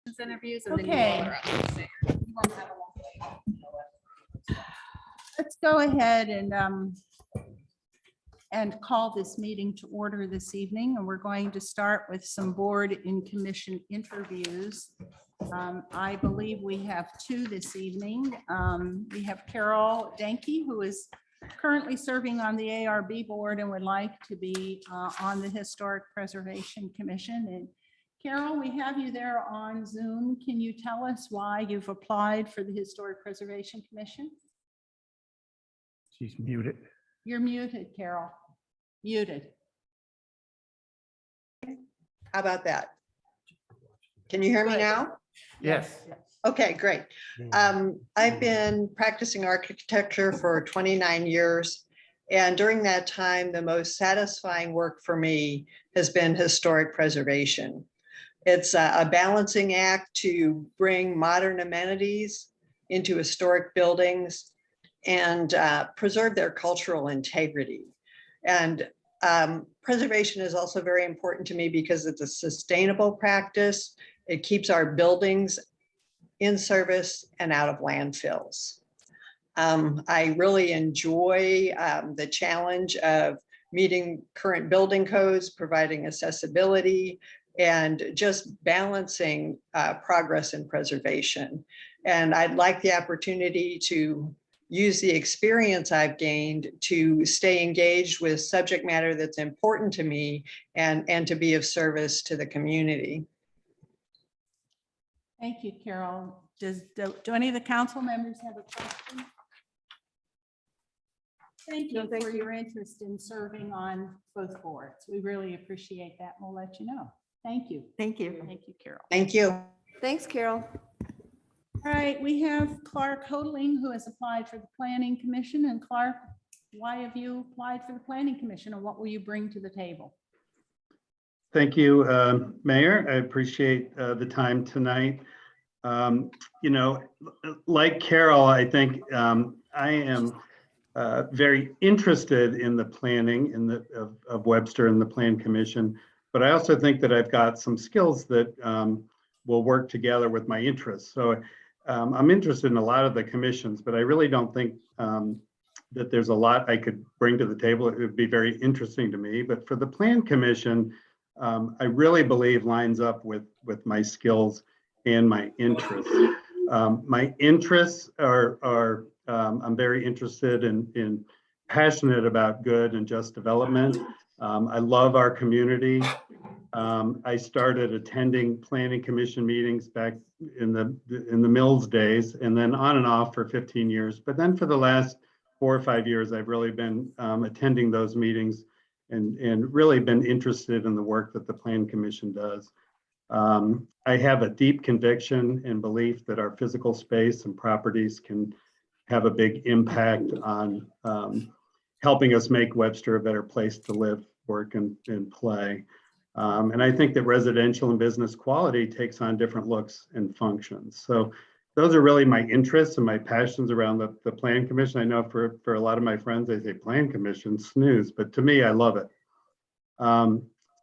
interviews and Okay. then you roll her up. You won't have a long wait. Let's go ahead and call this meeting to order this evening. And we're going to start with some board and commission interviews. I believe we have two this evening. We have Carol Danke, who is currently serving on the ARB board and would like to be on the Historic Preservation Commission. And Carol, we have you there on Zoom. Can you tell us why you've applied for the Historic Preservation Commission? She's muted. You're muted, Carol. Muted. How about that? Can you hear me Good. now? Yes. Okay, great. I've been practicing architecture for 29 years. And during that time, the most satisfying work for me has been historic preservation. It's a balancing act to bring modern amenities into historic buildings and preserve their cultural integrity. And preservation is also very important to me because it's a sustainable practice. It keeps our buildings in service and out of landfills. I really enjoy the challenge of meeting current building codes, providing accessibility, and just balancing progress and preservation. And I'd like the opportunity to use the experience I've gained to stay engaged with subject matter that's important to me and to be of service to the community. Thank you, Carol. Do any of the council members have a question? Thank you for your interest in serving on both boards. We really appreciate that. We'll let you know. Thank you. Thank you. Thank you, Carol. Thank you. Thanks, Carol. All right, we have Clark Hodling, who has applied for the Planning Commission. And Clark, why have you applied for the Planning Commission, and what will you bring to the table? Thank you, Mayor. I appreciate the time tonight. You know, like Carol, I think I am very interested in the planning of Webster and the Plan Commission, but I also think that I've got some skills that will work together with my interests. So I'm interested in a lot of the commissions, but I really don't think that there's a lot I could bring to the table. It would be very interesting to me, but for the Plan Commission, I really believe lines up with my skills and my interests. My interests are I'm very interested in passionate about good and just development. I love our community. I started attending Planning Commission meetings back in the Mills days, and then on and off for 15 years. But then for the last 4 or 5 years, I've really been attending those meetings and really been interested in the work that the Plan Commission does. I have a deep conviction and belief that our physical space and properties can have a big impact on helping us make Webster a better place to live, work, and play. And I think that residential and business quality takes on different looks and functions. So those are really my interests and my passions around the Plan Commission. I know for a lot of my friends, they say Plan Commission, snooze, but to me, I love it.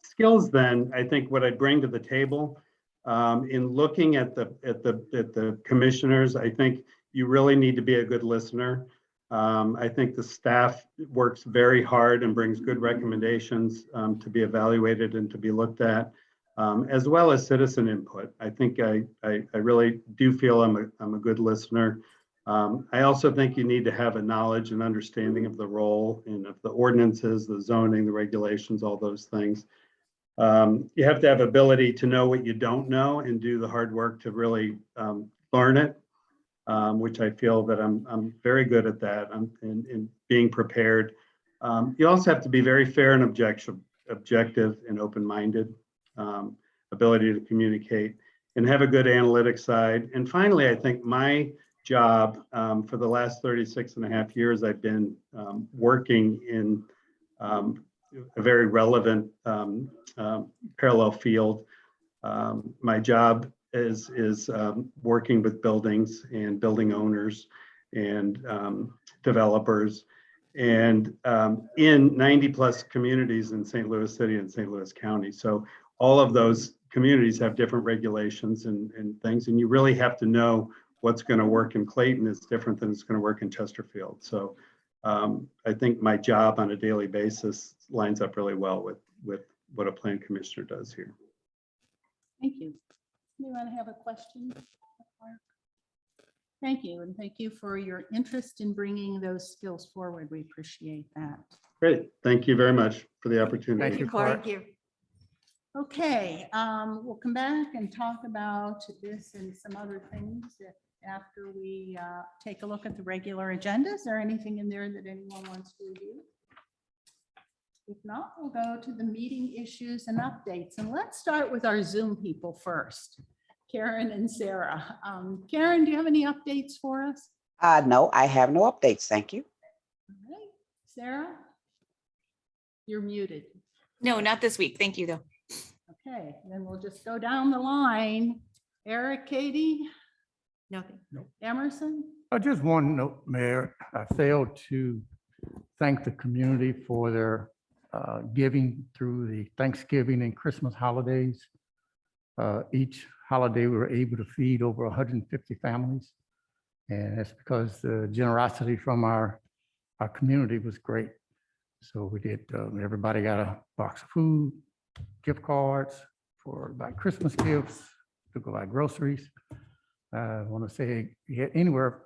Skills then, I think what I bring to the table in looking at the commissioners, I think you really need to be a good listener. I think the staff works very hard and brings good recommendations to be evaluated and to be looked at, as well as citizen input. I think I really do feel I'm a good listener. I also think you need to have a knowledge and understanding of the role and of the ordinances, the zoning, the regulations, all those things. You have to have ability to know what you don't know and do the hard work to really learn it. Which I feel that I'm very good at that. In being prepared. You also have to be very fair and objective and open-minded, ability to communicate and have a good analytic side. And finally, I think my job for the last 36 and a half years, I've been working in a very relevant parallel field. My job is working with buildings and building owners and developers and in 90 plus communities in St. Louis City and St. Louis County. So all of those communities have different regulations and things, and you really have to know what's going to work in Clayton is different than it's going to work in Chesterfield. So I think my job on a daily basis lines up really well with what a plan commissioner does here. Thank you. Anyone have a question? Thank you, and thank you for your interest in bringing those skills forward. We appreciate that. Great. Thank you very much for the opportunity. Thank you, Clark. Thank you. Okay, we'll come back and talk about this and some other things after we take a look at the regular agenda. Is there anything in there that anyone wants to review? If not, we'll go to the meeting issues and updates. And let's start with our Zoom people first, Karen and Sarah. Karen, do you have any updates for us? No, I have no updates. Thank you. All right. Sarah? You're muted. No, not this week. Thank you, though. Okay, then we'll just go down the line. Eric, Katie, Nothing. Emerson? Just one note, Mayor, I failed to thank the community for their giving through the Thanksgiving and Christmas holidays. Each holiday, we were able to feed over 150 families. And that's because the generosity from our community was great. So we did, everybody got a box of food, gift cards for buy Christmas gifts, to go buy groceries. I want to say you had anywhere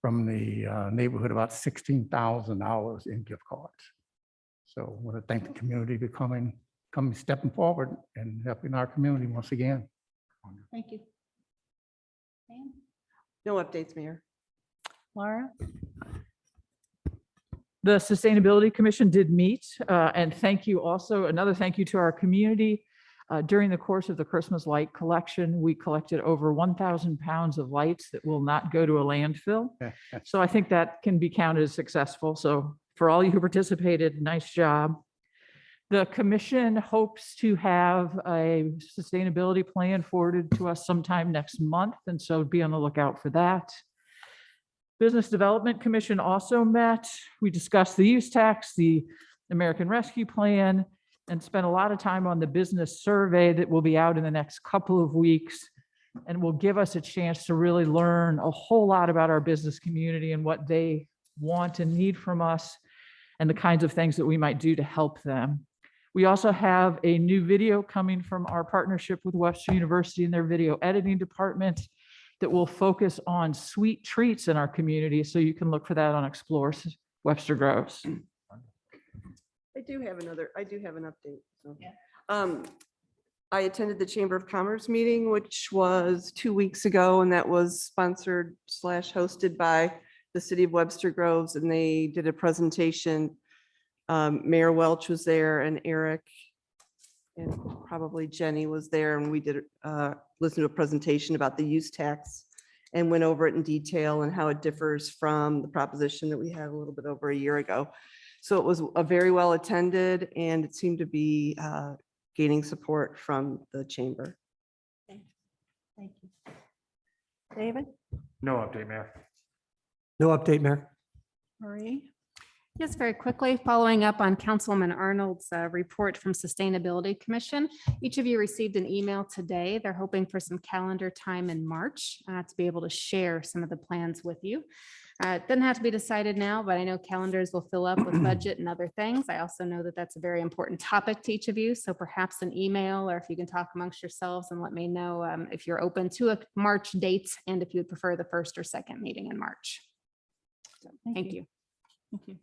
from the neighborhood about $16,000 in gift cards. So I want to thank the community for coming, stepping forward and helping our community once again. Thank you. Pam? No updates, Mayor. Laura? The Sustainability Commission did meet, and thank you also, another thank you to our community. During the course of the Christmas light collection, we collected over 1,000 pounds of lights that will not go to a landfill. So I think that can be counted as successful. So for all you who participated, nice job. The commission hopes to have a sustainability plan forwarded to us sometime next month, and so be on the lookout for that. Business Development Commission also met. We discussed the use tax, the American Rescue Plan, and spent a lot of time on the business survey that will be out in the next couple of weeks and will give us a chance to really learn a whole lot about our business community and what they want and need from us and the kinds of things that we might do to help them. We also have a new video coming from our partnership with Webster University and their video editing department that will focus on sweet treats in our community. So you can look for that on Explore Webster Groves. I do have an update. So. Yeah. I attended the Chamber of Commerce meeting, which was 2 weeks ago, and that was sponsored / hosted by the city of Webster Groves, and they did a presentation. Mayor Welch was there, and Eric and probably Jenny was there, and we did listen to a presentation about the use tax and went over it in detail and how it differs from the proposition that we had a little bit over a year ago. So it was a very well attended, and it seemed to be gaining support from the chamber. Thank you. David? No update, Mayor. No update, Mayor. Marie? Yes, very quickly, following up on Councilwoman Arnold's report from Sustainability Commission. Each of you received an email today. They're hoping for some calendar time in March to be able to share some of the plans with you. It doesn't have to be decided now, but I know calendars will fill up with budget and other things. I also know that that's a very important topic to each of you. So perhaps an email, or if you can talk amongst yourselves and let me know if you're open to a March date and if you would prefer the first or second meeting in March. So, thank you. Thank you.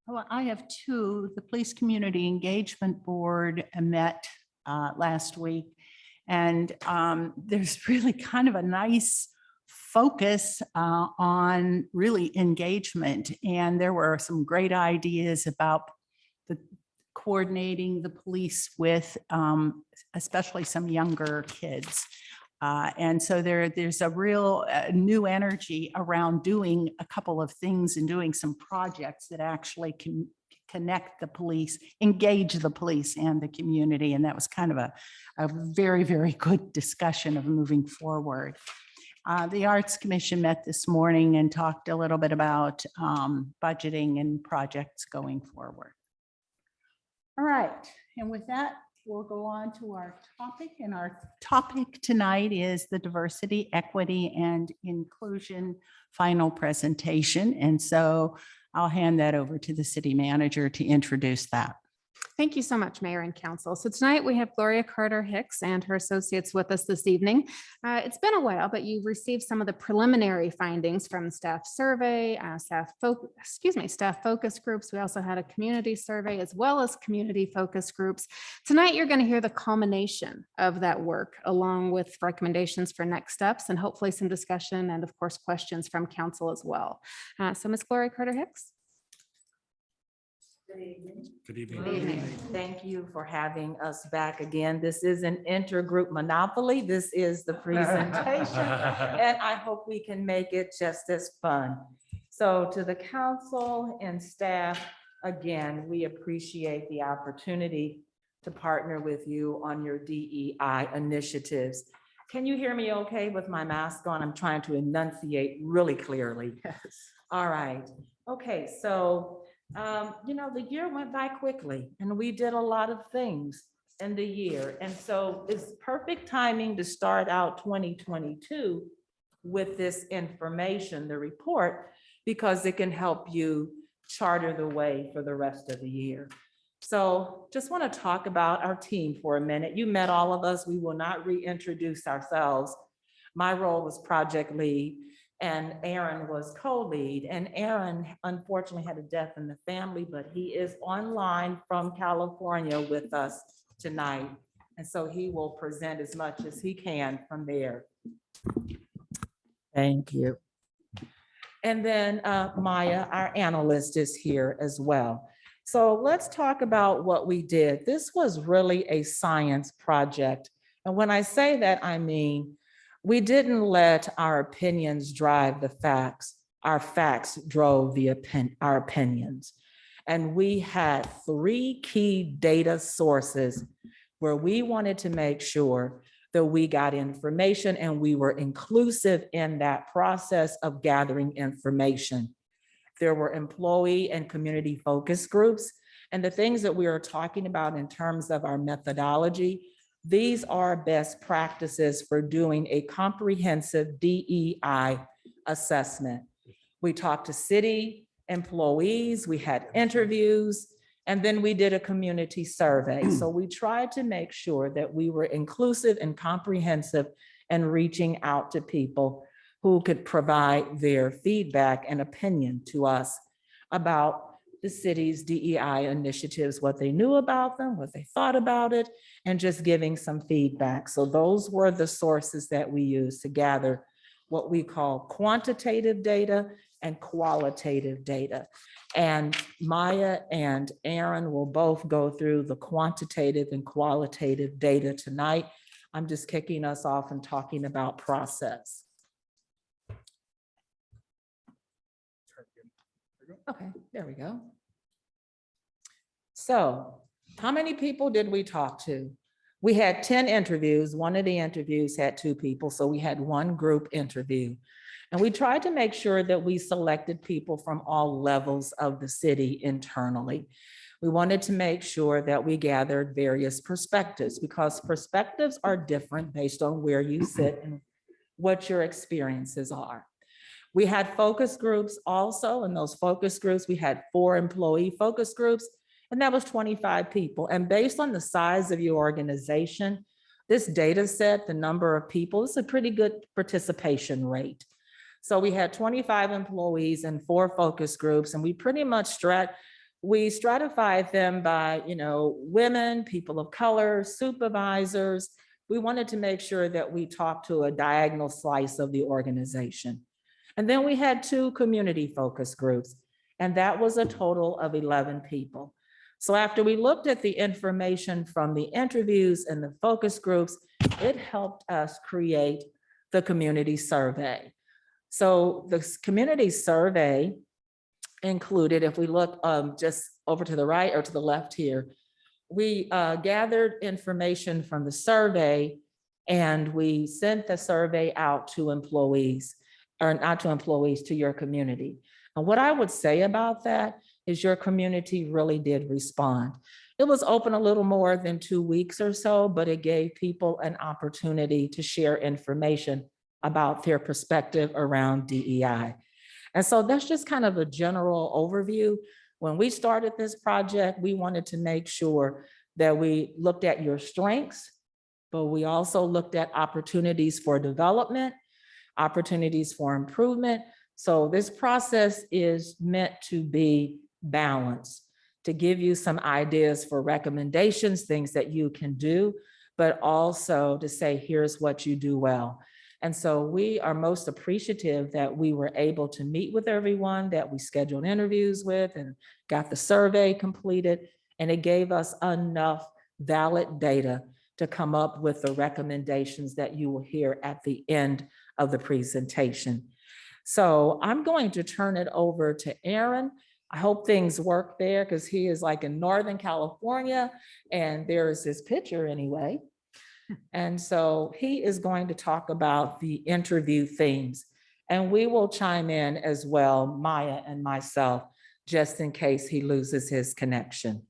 Well, I have two. The Police Community Engagement Board met last week, and there's really kind of a nice focus on really engagement. And there were some great ideas about the coordinating the police with especially some younger kids. And so there's a real new energy around doing a couple of things and doing some projects that actually can connect the police, engage the police and the community. And that was kind of a very, very good discussion of moving forward. The Arts Commission met this morning and talked a little bit about budgeting and projects going forward. All right, and with that, we'll go on to our topic, and our topic tonight is the diversity, equity, and inclusion final presentation. And so I'll hand that over to the city manager to introduce that. Thank you so much, Mayor and Council. So tonight we have Gloria Carter Hicks and her associates with us this evening. It's been a while, but you received some of the preliminary findings from staff survey, staff focus groups. We also had a community survey as well as community focus groups. Tonight, you're going to hear the culmination of that work along with recommendations for next steps and hopefully some discussion and of course questions from council as well. So Ms. Gloria Carter Hicks. Good evening. Good evening. Thank you for having us back again. This is an intergroup monopoly. This is the presentation, and I hope we can make it just as fun. So to the council and staff, again, we appreciate the opportunity to partner with you on your DEI initiatives. Can you hear me okay with my mask on? I'm trying to enunciate really clearly. Yes. All right. Okay, so the year went by quickly and we did a lot of things in the year. And so it's perfect timing to start out 2022 with this information, the report, because it can help you charter the way for the rest of the year. So just want to talk about our team for a minute. You met all of us. We will not reintroduce ourselves. My role was project lead, and Aaron was co-lead. And Aaron unfortunately had a death in the family, but he is online from California with us tonight. And so he will present as much as he can from there. Thank you. And then Maya, our analyst, is here as well. So let's talk about what we did. This was really a science project. And when I say that, I mean, we didn't let our opinions drive the facts. Our facts drove our opinions. And we had 3 key data sources where we wanted to make sure that we got information and we were inclusive in that process of gathering information. There were employee and community focus groups. And the things that we are talking about in terms of our methodology, these are best practices for doing a comprehensive DEI assessment. We talked to city employees, we had interviews, and then we did a community survey. So we tried to make sure that we were inclusive and comprehensive and reaching out to people who could provide their feedback and opinion to us about the city's DEI initiatives, what they knew about them, what they thought about it, and just giving some feedback. So those were the sources that we used to gather what we call quantitative data and qualitative data. And Maya and Aaron will both go through the quantitative and qualitative data tonight. I'm just kicking us off and talking about process. Okay, there we go. So how many people did we talk to? We had 10 interviews. One of the interviews had 2 people, so we had 1 group interview. And we tried to make sure that we selected people from all levels of the city internally. We wanted to make sure that we gathered various perspectives because perspectives are different based on where you sit and what your experiences are. We had focus groups also. In those focus groups, we had 4 employee focus groups, and that was 25 people. And based on the size of your organization, this data set, the number of people, is a pretty good participation rate. So we had 25 employees and 4 focus groups, and we pretty much stratified them by, women, people of color, supervisors. We wanted to make sure that we talked to a diagonal slice of the organization. And then we had 2 community focus groups, and that was a total of 11 people. So after we looked at the information from the interviews and the focus groups, it helped us create the community survey. So the community survey included, if we look just over to the right or to the left here, we gathered information from the survey and we sent the survey out to employees, or not to employees, to your community. And what I would say about that is your community really did respond. It was open a little more than 2 weeks or so, but it gave people an opportunity to share information about their perspective around DEI. And so that's just kind of a general overview. When we started this project, we wanted to make sure that we looked at your strengths, but we also looked at opportunities for development, opportunities for improvement. So this process is meant to be balanced, to give you some ideas for recommendations, things that you can do, but also to say, here's what you do well. And so we are most appreciative that we were able to meet with everyone that we scheduled interviews with and got the survey completed. And it gave us enough valid data to come up with the recommendations that you will hear at the end of the presentation. So I'm going to turn it over to Aaron. I hope things work there because he is like in Northern California and there is this picture anyway. And so he is going to talk about the interview themes and we will chime in as well, Maya and myself, just in case he loses his connection.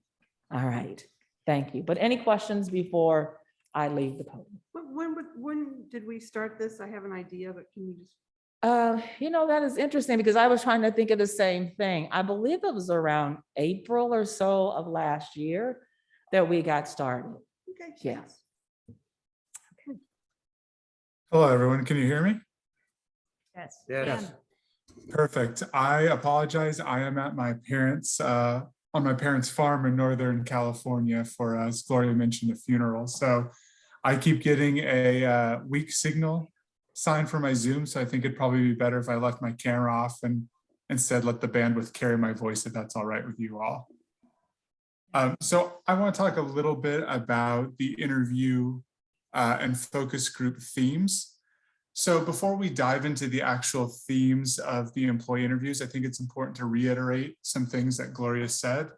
All right, thank you. But any questions before I leave the podium? When did we start this? I have an idea, but can you just? That is interesting because I was trying to think of the same thing. I believe it was around April or so of last year that we got started. Okay. Yeah. Hello, everyone. Can you hear me? Yes. Yes. Perfect. I apologize. I am at my parents' on my parents' farm in Northern California for, as Gloria mentioned, a funeral. So I keep getting a weak signal sign for my Zoom. So I think it'd probably be better if I left my camera off and instead let the bandwidth carry my voice, if that's all right with you all. So I want to talk a little bit about the interview and focus group themes. So before we dive into the actual themes of the employee interviews, I think it's important to reiterate some things that Gloria said.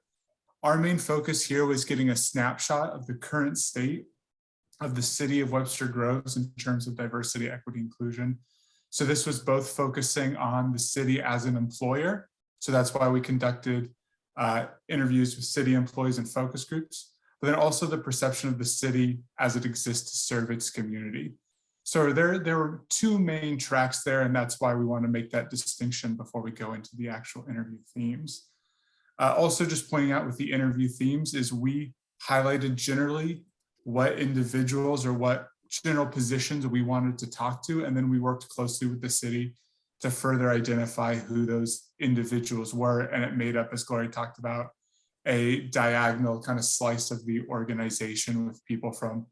Our main focus here was getting a snapshot of the current state of the city of Webster Groves in terms of diversity, equity, inclusion. So this was both focusing on the city as an employer. So that's why we conducted interviews with city employees and focus groups, but then also the perception of the city as it exists to serve its community. So there were two main tracks there, and that's why we want to make that distinction before we go into the actual interview themes. Also just pointing out with the interview themes is we highlighted generally what individuals or what general positions we wanted to talk to, and then we worked closely with the city to further identify who those individuals were, and it made up, as Gloria talked about, a diagonal kind of slice of the organization with people from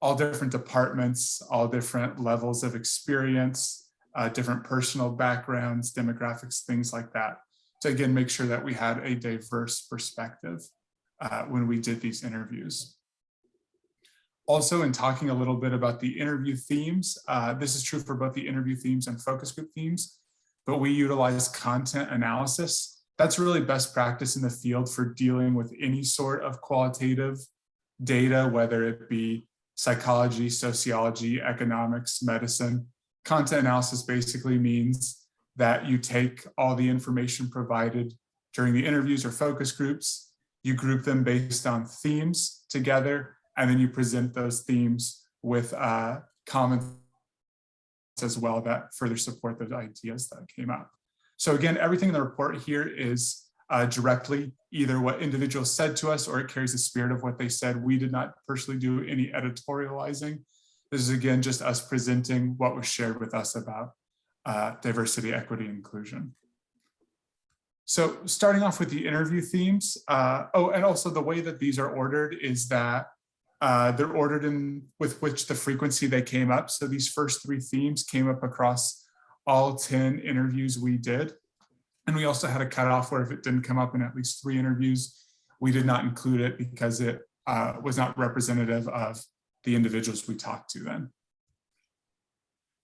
all different departments, all different levels of experience, different personal backgrounds, demographics, things like that. To again, make sure that we had a diverse perspective when we did these interviews. Also, in talking a little bit about the interview themes, this is true for both the interview themes and focus group themes, but we utilize content analysis. That's really best practice in the field for dealing with any sort of qualitative data, whether it be psychology, sociology, economics, medicine. Content analysis basically means that you take all the information provided during the interviews or focus groups, you group them based on themes together, and then you present those themes with comments as well that further support those ideas that came up. So again, everything in the report here is directly either what individuals said to us or it carries the spirit of what they said. We did not personally do any editorializing. This is again just us presenting what was shared with us about diversity, equity, inclusion. So starting off with the interview themes. And also the way that these are ordered is that they're ordered in with which the frequency they came up. So these first three themes came up across all 10 interviews we did. And we also had a cutoff where if it didn't come up in at least 3 interviews, we did not include it because it was not representative of the individuals we talked to then.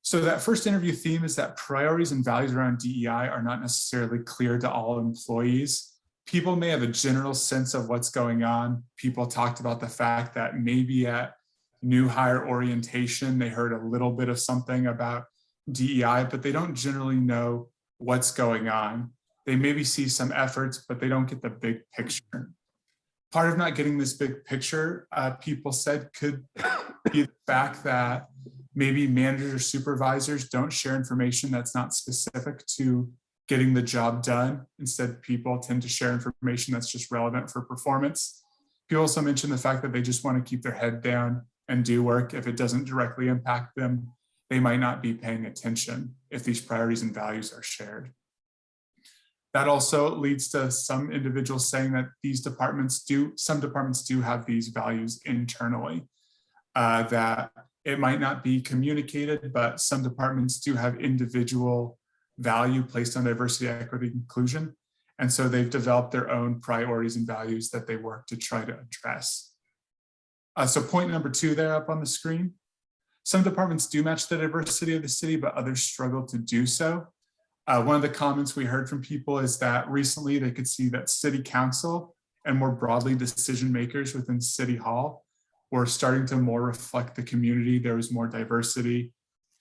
So that first interview theme is that priorities and values around DEI are not necessarily clear to all employees. People may have a general sense of what's going on. People talked about the fact that maybe at new hire orientation, they heard a little bit of something about DEI, but they don't generally know what's going on. They maybe see some efforts, but they don't get the big picture. Part of not getting this big picture, people said, could be the fact that maybe managers or supervisors don't share information that's not specific to getting the job done. Instead, people tend to share information that's just relevant for performance. People also mentioned the fact that they just want to keep their head down and do work. If it doesn't directly impact them, they might not be paying attention if these priorities and values are shared. That also leads to some individuals saying that some departments do have these values internally, that it might not be communicated, but some departments do have individual value placed on diversity, equity, inclusion. And so they've developed their own priorities and values that they work to try to address. So point number 2 there up on the screen. Some departments do match the diversity of the city, but others struggle to do so. One of the comments we heard from people is that recently they could see that city council and more broadly decision makers within City Hall were starting to more reflect the community. There was more diversity.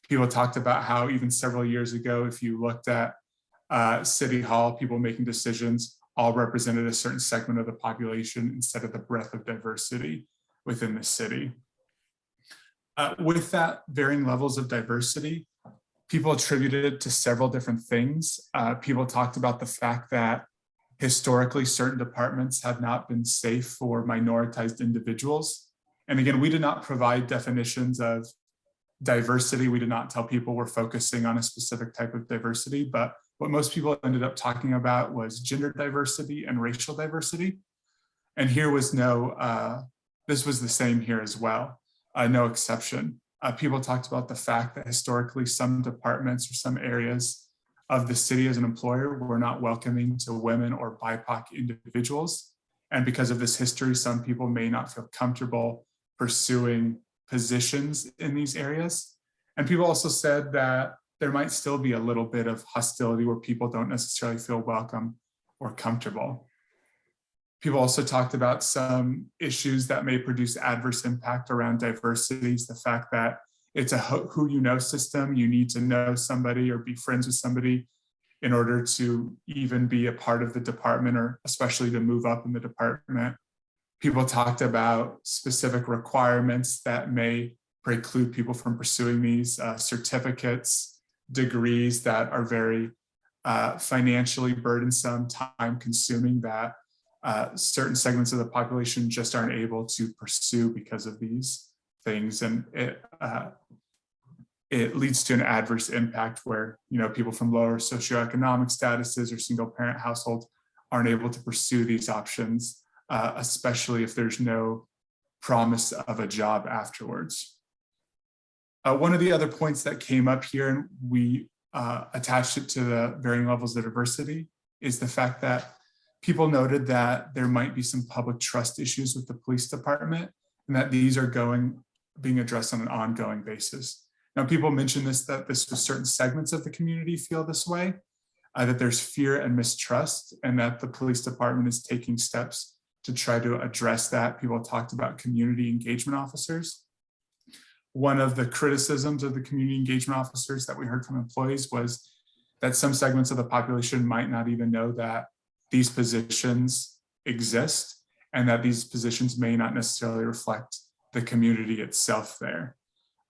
People talked about how even several years ago, if you looked at City Hall, people making decisions all represented a certain segment of the population instead of the breadth of diversity within the city. With that varying levels of diversity, people attributed it to several different things. People talked about the fact that historically certain departments have not been safe for minoritized individuals. And again, we did not provide definitions of diversity. We did not tell people we're focusing on a specific type of diversity, but what most people ended up talking about was gender diversity and racial diversity. And here was this was the same here as well, no exception. People talked about the fact that historically some departments or some areas of the city as an employer were not welcoming to women or BIPOC individuals. And because of this history, some people may not feel comfortable pursuing positions in these areas. And people also said that there might still be a little bit of hostility where people don't necessarily feel welcome or comfortable. People also talked about some issues that may produce adverse impact around diversity, the fact that it's a who you know system. You need to know somebody or be friends with somebody in order to even be a part of the department, or especially to move up in the department. People talked about specific requirements that may preclude people from pursuing these certificates, degrees that are very financially burdensome, time consuming, that certain segments of the population just aren't able to pursue because of these things. And it leads to an adverse impact where, people from lower socioeconomic statuses or single parent households aren't able to pursue these options, especially if there's no promise of a job afterwards. One of the other points that came up here, and we attached it to the varying levels of diversity, is the fact that people noted that there might be some public trust issues with the police department, and that these are being addressed on an ongoing basis. Now, people mentioned that this was certain segments of the community feel this way, that there's fear and mistrust, and that the police department is taking steps to try to address that. People talked about community engagement officers. One of the criticisms of the community engagement officers that we heard from employees was that some segments of the population might not even know that these positions exist, and that these positions may not necessarily reflect the community itself there.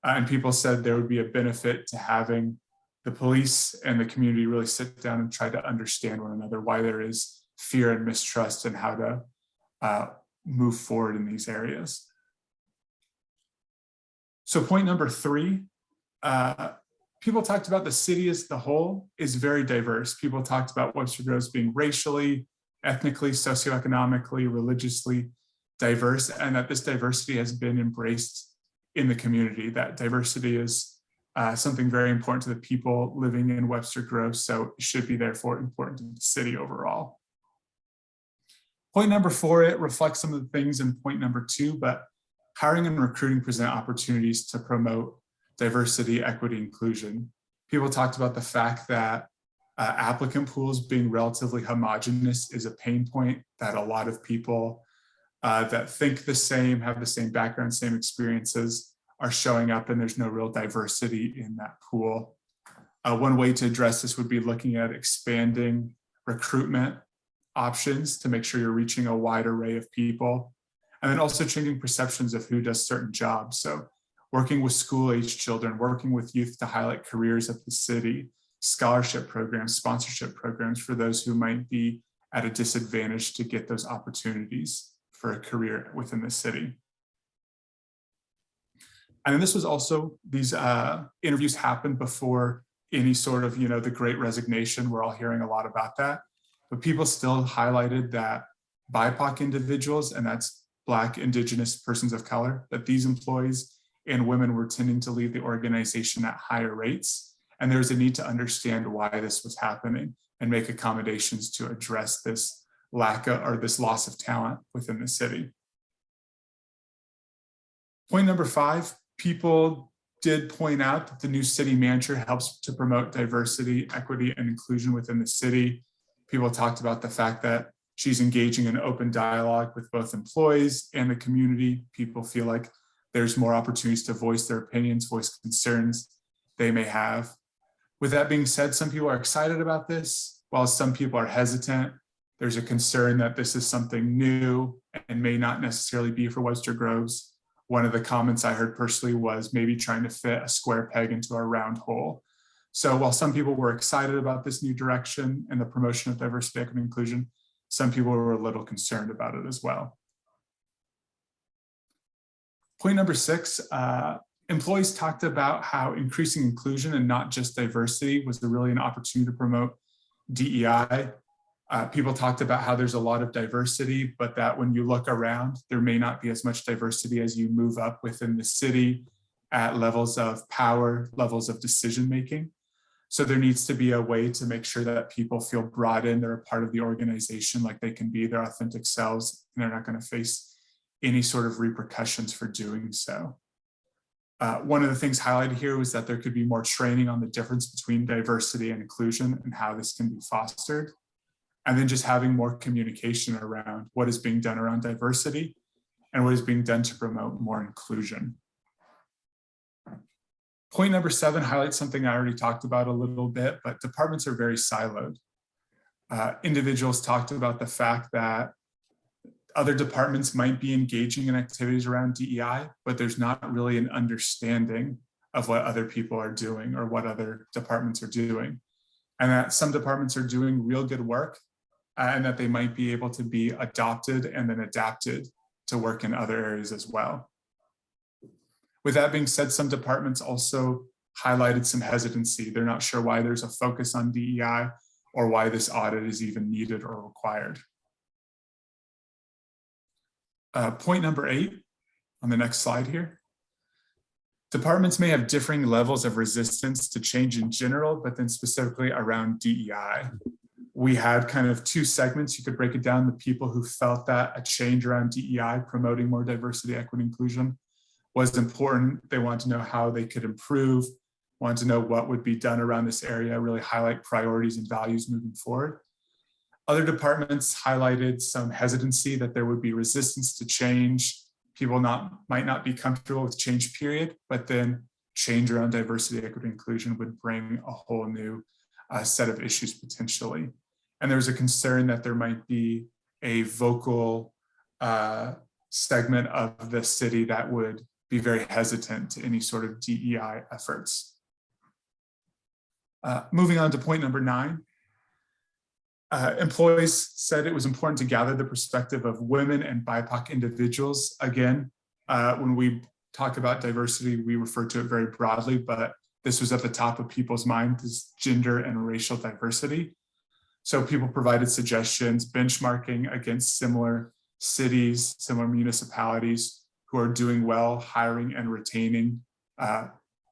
And people said there would be a benefit to having the police and the community really sit down and try to understand one another, why there is fear and mistrust, and how to move forward in these areas. So point number 3, people talked about the city as the whole is very diverse. People talked about Webster Groves being racially, ethnically, socioeconomically, religiously diverse, and that this diversity has been embraced in the community. That diversity is something very important to the people living in Webster Groves, so it should be therefore important to the city overall. Point number 4, it reflects some of the things in point number 2, but hiring and recruiting present opportunities to promote diversity, equity, inclusion. People talked about the fact that applicant pools being relatively homogeneous is a pain point, that a lot of people that think the same, have the same background, same experiences are showing up, and there's no real diversity in that pool. One way to address this would be looking at expanding recruitment options to make sure you're reaching a wide array of people. And then also changing perceptions of who does certain jobs. So working with school-age children, working with youth to highlight careers at the city, scholarship programs, sponsorship programs for those who might be at a disadvantage to get those opportunities for a career within the city. And then this was also, these interviews happened before any sort of, the Great Resignation. We're all hearing a lot about that. But people still highlighted that BIPOC individuals, and that's Black, Indigenous, persons of color, that these employees and women were tending to leave the organization at higher rates. And there was a need to understand why this was happening and make accommodations to address this lack of, or this loss of talent within the city. Point number 5, people did point out that the new city manager helps to promote diversity, equity, and inclusion within the city. People talked about the fact that she's engaging in open dialogue with both employees and the community. People feel like there's more opportunities to voice their opinions, voice concerns they may have. With that being said, some people are excited about this, while some people are hesitant. There's a concern that this is something new and may not necessarily be for Webster Groves. One of the comments I heard personally was maybe trying to fit a square peg into a round hole. So while some people were excited about this new direction and the promotion of diversity, equity, and inclusion, some people were a little concerned about it as well. Point number 6, employees talked about how increasing inclusion and not just diversity was really an opportunity to promote DEI. People talked about how there's a lot of diversity, but that when you look around, there may not be as much diversity as you move up within the city at levels of power, levels of decision-making. So there needs to be a way to make sure that people feel brought in, they're a part of the organization, like they can be their authentic selves, and they're not going to face any sort of repercussions for doing so. One of the things highlighted here was that there could be more training on the difference between diversity and inclusion and how this can be fostered. And then just having more communication around what is being done around diversity and what is being done to promote more inclusion. Point number 7 highlights something I already talked about a little bit, but departments are very siloed. Individuals talked about the fact that other departments might be engaging in activities around DEI, but there's not really an understanding of what other people are doing or what other departments are doing. And that some departments are doing real good work and that they might be able to be adopted and then adapted to work in other areas as well. With that being said, some departments also highlighted some hesitancy. They're not sure why there's a focus on DEI or why this audit is even needed or required. Point number 8 on the next slide here. Departments may have differing levels of resistance to change in general, but then specifically around DEI. We had kind of 2 segments. You could break it down. The people who felt that a change around DEI, promoting more diversity, equity, inclusion was important. They wanted to know how they could improve, wanted to know what would be done around this area, really highlight priorities and values moving forward. Other departments highlighted some hesitancy that there would be resistance to change. People might not be comfortable with change, period, but then change around diversity, equity, inclusion would bring a whole new set of issues potentially. And there's a concern that there might be a vocal segment of the city that would be very hesitant to any sort of DEI efforts. Moving on to point number 9. Employees said it was important to gather the perspective of women and BIPOC individuals. Again, when we talk about diversity, we refer to it very broadly, but this was at the top of people's minds, is gender and racial diversity. So people provided suggestions, benchmarking against similar cities, similar municipalities who are doing well, hiring and retaining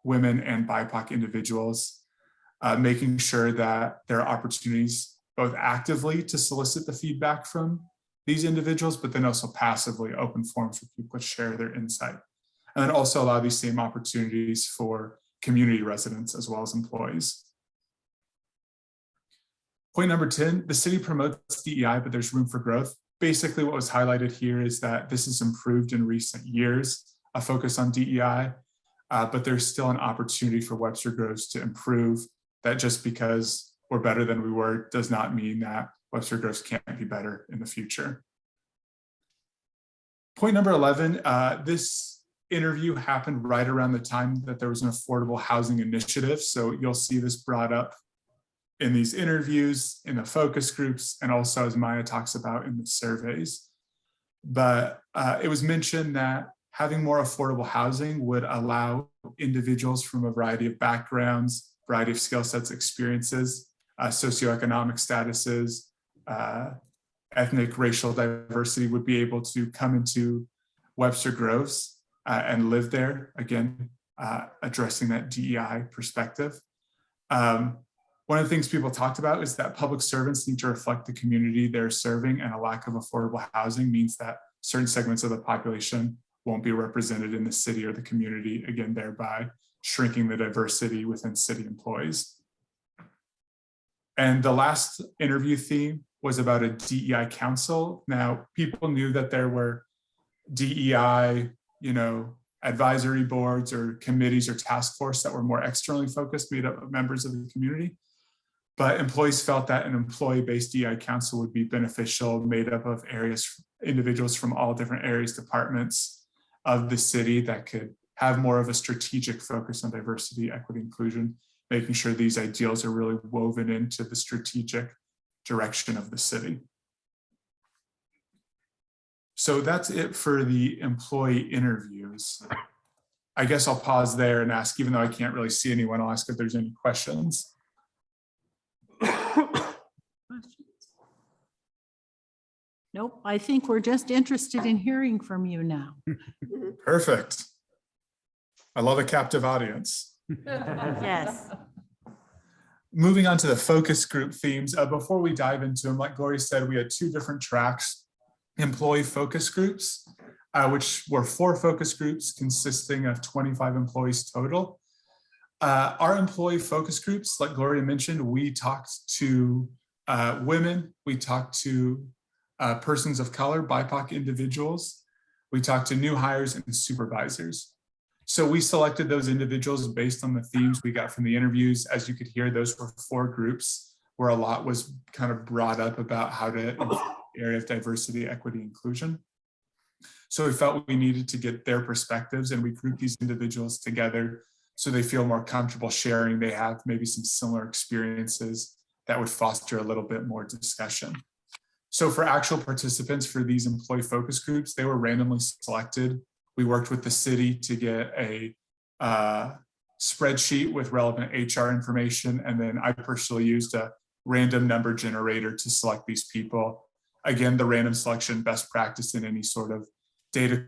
women and BIPOC individuals, making sure that there are opportunities both actively to solicit the feedback from these individuals, but then also passively open forums for people to share their insight. And then also allow these same opportunities for community residents as well as employees. Point number 10, the city promotes DEI, but there's room for growth. Basically what was highlighted here is that this has improved in recent years, a focus on DEI, but there's still an opportunity for Webster Groves to improve. That just because we're better than we were does not mean that Webster Groves can't be better in the future. Point number 11, this interview happened right around the time that there was an affordable housing initiative. So you'll see this brought up in these interviews, in the focus groups, and also as Maya talks about in the surveys. But it was mentioned that having more affordable housing would allow individuals from a variety of backgrounds, variety of skill sets, experiences, socioeconomic statuses, ethnic, racial diversity would be able to come into Webster Groves and live there, again, addressing that DEI perspective. One of the things people talked about is that public servants need to reflect the community they're serving, and a lack of affordable housing means that certain segments of the population won't be represented in the city or the community, again, thereby shrinking the diversity within city employees. And the last interview theme was about a DEI council. Now, people knew that there were DEI, advisory boards or committees or task force that were more externally focused, made up of members of the community. But employees felt that an employee-based DEI council would be beneficial, made up of individuals from all different areas, departments of the city that could have more of a strategic focus on diversity, equity, inclusion, making sure these ideals are really woven into the strategic direction of the city. So that's it for the employee interviews. I guess I'll pause there and ask, even though I can't really see anyone, I'll ask if there's any questions. Nope, I think we're just interested in hearing from you now. Perfect. I love a captive audience. Yes. Moving on to the focus group themes. Before we dive into them, like Gloria said, we had two different tracks: employee focus groups, which were 4 focus groups consisting of 25 employees total. Our employee focus groups, like Gloria mentioned, we talked to women, we talked to persons of color, BIPOC individuals, we talked to new hires and supervisors. So we selected those individuals based on the themes we got from the interviews. As you could hear, those were 4 groups where a lot was kind of brought up about how to improve the area of diversity, equity, inclusion. So we felt we needed to get their perspectives, and we grouped these individuals together so they feel more comfortable sharing. They have maybe some similar experiences that would foster a little bit more discussion. So for actual participants for these employee focus groups, they were randomly selected. We worked with the city to get a spreadsheet with relevant HR information. And then I personally used a random number generator to select these people. Again, the random selection, best practice in any sort of data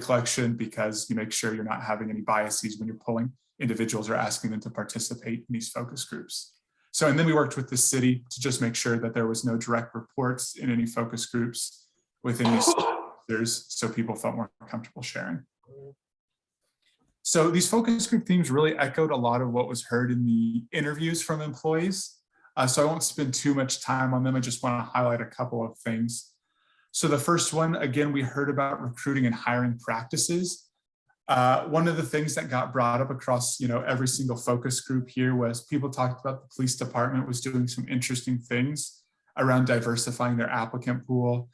collection, because you make sure you're not having any biases when you're pulling individuals or asking them to participate in these focus groups. So, and then we worked with the city to just make sure that there was no direct reports in any focus groups within these sectors, so people felt more comfortable sharing. So these focus group themes really echoed a lot of what was heard in the interviews from employees. So I won't spend too much time on them. I just want to highlight a couple of things. So the first one, again, we heard about recruiting and hiring practices. One of the things that got brought up across, every single focus group here was people talked about the police department was doing some interesting things around diversifying their applicant pool,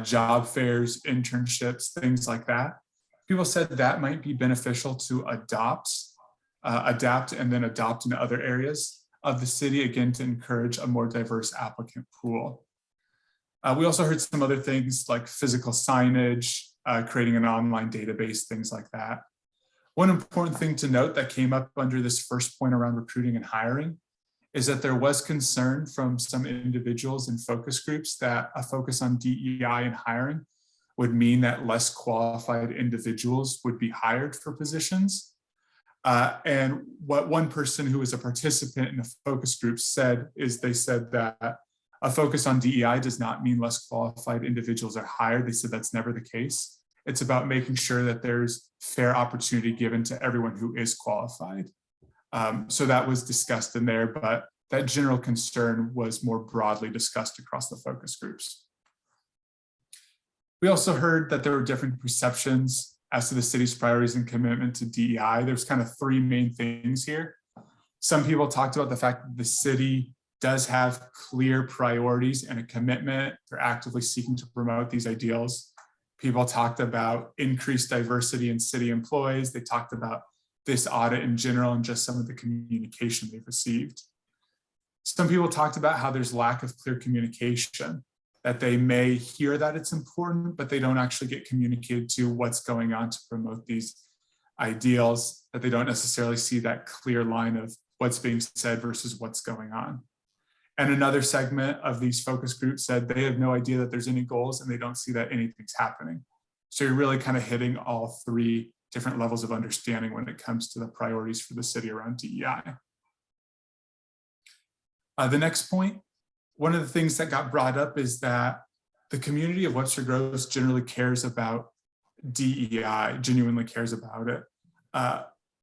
job fairs, internships, things like that. People said that might be beneficial to adapt and then adopt into other areas of the city, again, to encourage a more diverse applicant pool. We also heard some other things like physical signage, creating an online database, things like that. One important thing to note that came up under this first point around recruiting and hiring is that there was concern from some individuals in focus groups that a focus on DEI and hiring would mean that less qualified individuals would be hired for positions. And what one person who was a participant in the focus group said is they said that a focus on DEI does not mean less qualified individuals are hired. They said that's never the case. It's about making sure that there's fair opportunity given to everyone who is qualified. So that was discussed in there, but that general concern was more broadly discussed across the focus groups. We also heard that there were different perceptions as to the city's priorities and commitment to DEI. There's kind of 3 main things here. Some people talked about the fact that the city does have clear priorities and a commitment. They're actively seeking to promote these ideals. People talked about increased diversity in city employees. They talked about this audit in general and just some of the communication they've received. Some people talked about how there's lack of clear communication, that they may hear that it's important, but they don't actually get communicated to what's going on to promote these ideals, that they don't necessarily see that clear line of what's being said versus what's going on. And another segment of these focus groups said they have no idea that there's any goals and they don't see that anything's happening. So you're really kind of hitting all three different levels of understanding when it comes to the priorities for the city around DEI. The next point, one of the things that got brought up is that the community of Webster Groves generally cares about DEI, genuinely cares about it.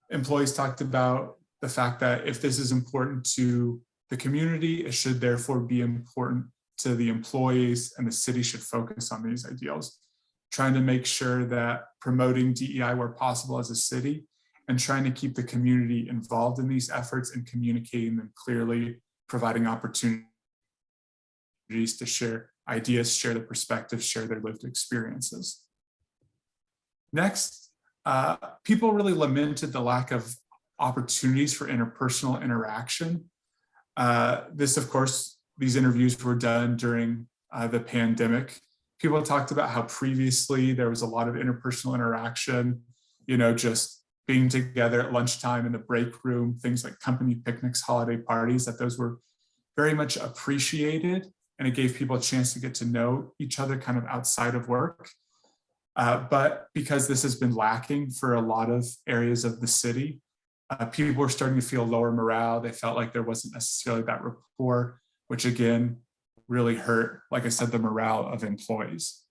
Employees talked about the fact that if this is important to the community, it should therefore be important to the employees, and the city should focus on these ideals, trying to make sure that promoting DEI where possible as a city and trying to keep the community involved in these efforts and communicating them clearly, providing opportunities to share ideas, share their perspectives, share their lived experiences. Next, people really lamented the lack of opportunities for interpersonal interaction. This, of course, these interviews were done during the pandemic. People talked about how previously there was a lot of interpersonal interaction, just being together at lunchtime in the break room, things like company picnics, holiday parties, that those were very much appreciated. And it gave people a chance to get to know each other kind of outside of work. But because this has been lacking for a lot of areas of the city, people were starting to feel lower morale. They felt like there wasn't necessarily that rapport, which again, really hurt, like I said, the morale of employees.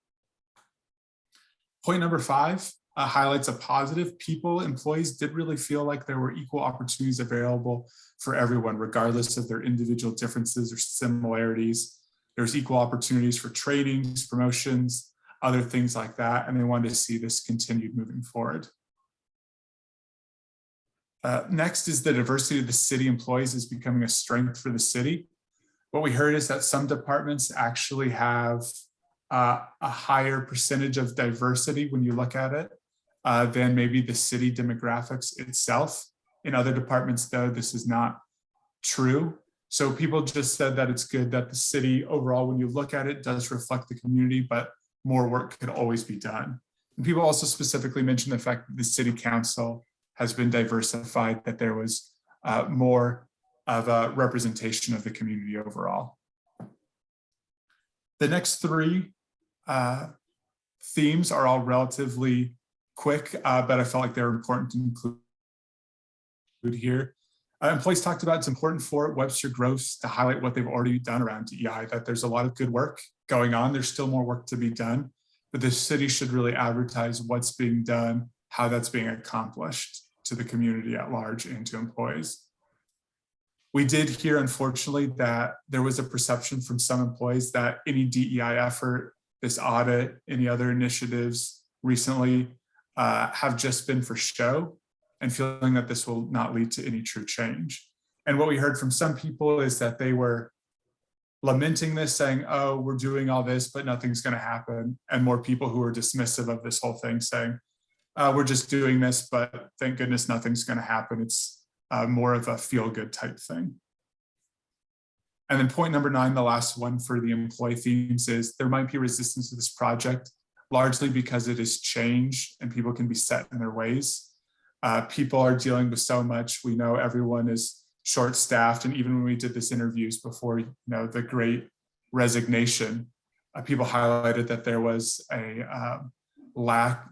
Point number 5 highlights a positive. Employees did really feel like there were equal opportunities available for everyone, regardless of their individual differences or similarities. There's equal opportunities for trainings, promotions, other things like that, and they wanted to see this continued moving forward. Next is the diversity of the city employees is becoming a strength for the city. What we heard is that some departments actually have a higher percentage of diversity when you look at it than maybe the city demographics itself. In other departments, though, this is not true. So people just said that it's good that the city overall, when you look at it, does reflect the community, but more work could always be done. And people also specifically mentioned the fact that the city council has been diversified, that there was more of a representation of the community overall. The next 3 themes are all relatively quick, but I felt like they're important to include here. Employees talked about it's important for Webster Groves to highlight what they've already done around DEI, that there's a lot of good work going on. There's still more work to be done, but the city should really advertise what's being done, how that's being accomplished to the community at large and to employees. We did hear, unfortunately, that there was a perception from some employees that any DEI effort, this audit, any other initiatives recently have just been for show, and feeling that this will not lead to any true change. And what we heard from some people is that they were lamenting this, saying, oh, we're doing all this, but nothing's going to happen. And more people who were dismissive of this whole thing saying, we're just doing this, but thank goodness nothing's going to happen. It's more of a feel-good type thing. And then point number 9, the last one for the employee themes, is there might be resistance to this project, largely because it is change and people can be set in their ways. People are dealing with so much. We know everyone is short-staffed, and even when we did this interviews before, the Great Resignation, people highlighted that there was a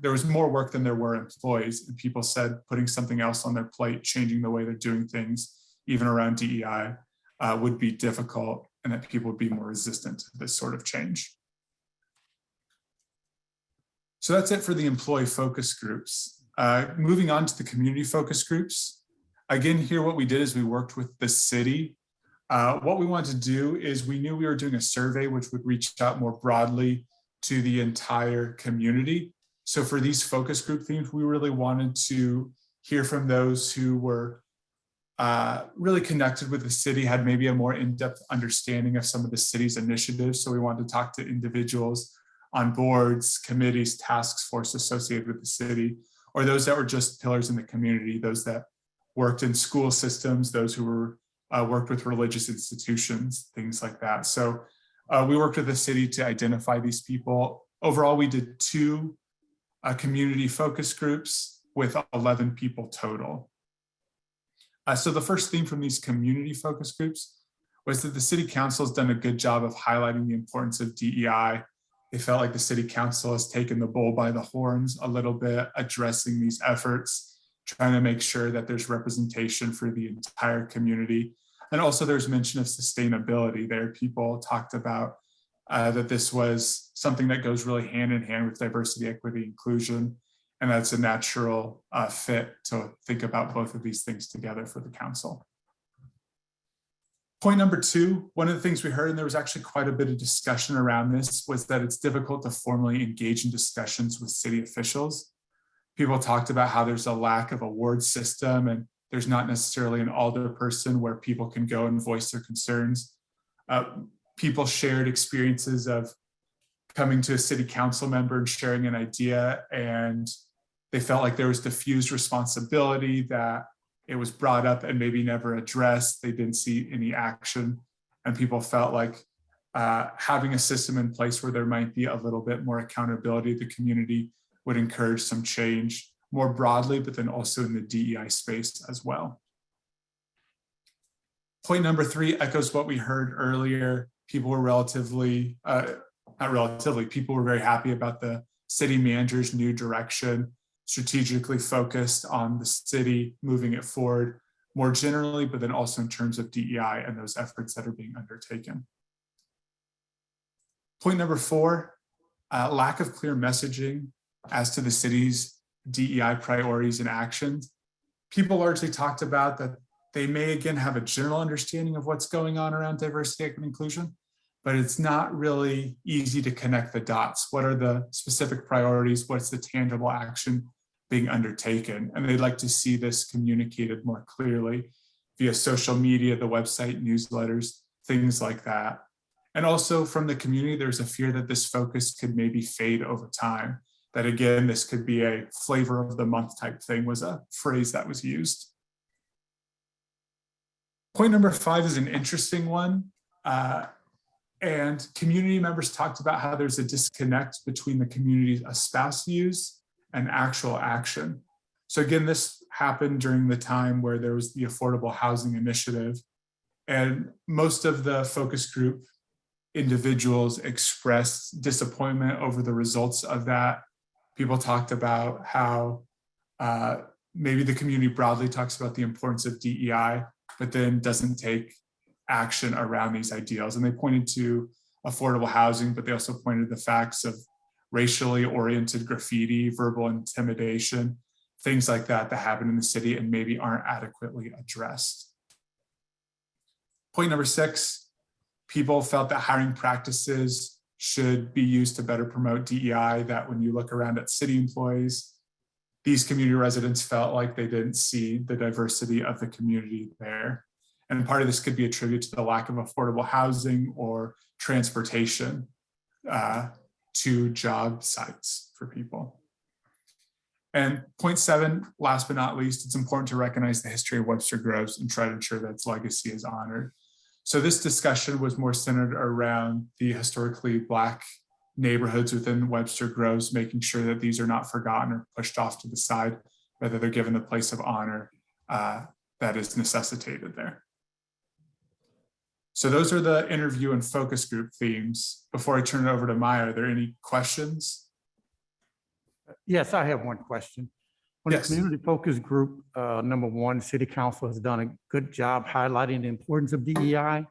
there was more work than there were employees, and people said putting something else on their plate, changing the way they're doing things, even around DEI, would be difficult, and that people would be more resistant to this sort of change. So that's it for the employee focus groups. Moving on to the community focus groups. Again, here what we did is we worked with the city. What we wanted to do is we knew we were doing a survey which would reach out more broadly to the entire community. So for these focus group themes, we really wanted to hear from those who were really connected with the city, had maybe a more in-depth understanding of some of the city's initiatives. So we wanted to talk to individuals on boards, committees, task force associated with the city, or those that were just pillars in the community, those that worked in school systems, those who were worked with religious institutions, things like that. So we worked with the city to identify these people. Overall, we did 2 community focus groups with 11 people total. So the first theme from these community focus groups was that the city council has done a good job of highlighting the importance of DEI. They felt like the city council has taken the bull by the horns a little bit, addressing these efforts, trying to make sure that there's representation for the entire community. And also there's mention of sustainability there. People talked about that this was something that goes really hand in hand with diversity, equity, inclusion. And that's a natural fit to think about both of these things together for the council. Point number 2, one of the things we heard, and there was actually quite a bit of discussion around this, was that it's difficult to formally engage in discussions with city officials. People talked about how there's a lack of award system and there's not necessarily an alderperson where people can go and voice their concerns. People shared experiences of coming to a city council member and sharing an idea, and they felt like there was diffused responsibility, that it was brought up and maybe never addressed. They didn't see any action, and people felt like having a system in place where there might be a little bit more accountability, the community would encourage some change more broadly, but then also in the DEI space as well. Point number 3 echoes what we heard earlier. People were people were very happy about the city manager's new direction, strategically focused on the city, moving it forward more generally, but then also in terms of DEI and those efforts that are being undertaken. Point number 4, lack of clear messaging as to the city's DEI priorities and actions. People largely talked about that they may again have a general understanding of what's going on around diversity, equity, and inclusion, but it's not really easy to connect the dots. What are the specific priorities? What's the tangible action being undertaken? And they'd like to see this communicated more clearly via social media, the website, newsletters, things like that. And also from the community, there's a fear that this focus could maybe fade over time. That again, this could be a flavor of the month type thing, was a phrase that was used. Point number 5 is an interesting one. And community members talked about how there's a disconnect between the community's espoused views and actual action. So again, this happened during the time where there was the Affordable Housing Initiative, and most of the focus group individuals expressed disappointment over the results of that. People talked about how maybe the community broadly talks about the importance of DEI, but then doesn't take action around these ideals. And they pointed to affordable housing, but they also pointed to the facts of racially oriented graffiti, verbal intimidation, things like that that happen in the city and maybe aren't adequately addressed. Point number 6, people felt that hiring practices should be used to better promote DEI, that when you look around at city employees, these community residents felt like they didn't see the diversity of the community there. And part of this could be attributed to the lack of affordable housing or transportation to job sites for people. And point 7, last but not least, it's important to recognize the history of Webster Groves and try to ensure that its legacy is honored. So this discussion was more centered around the historically Black neighborhoods within Webster Groves, making sure that these are not forgotten or pushed off to the side, whether they're given the place of honor that is necessitated there. So those are the interview and focus group themes. Before I turn it over to Maya, are there any questions? Yes, I have one question. On Yes. the community focus group, number 1, City Council has done a good job highlighting the importance of DEI.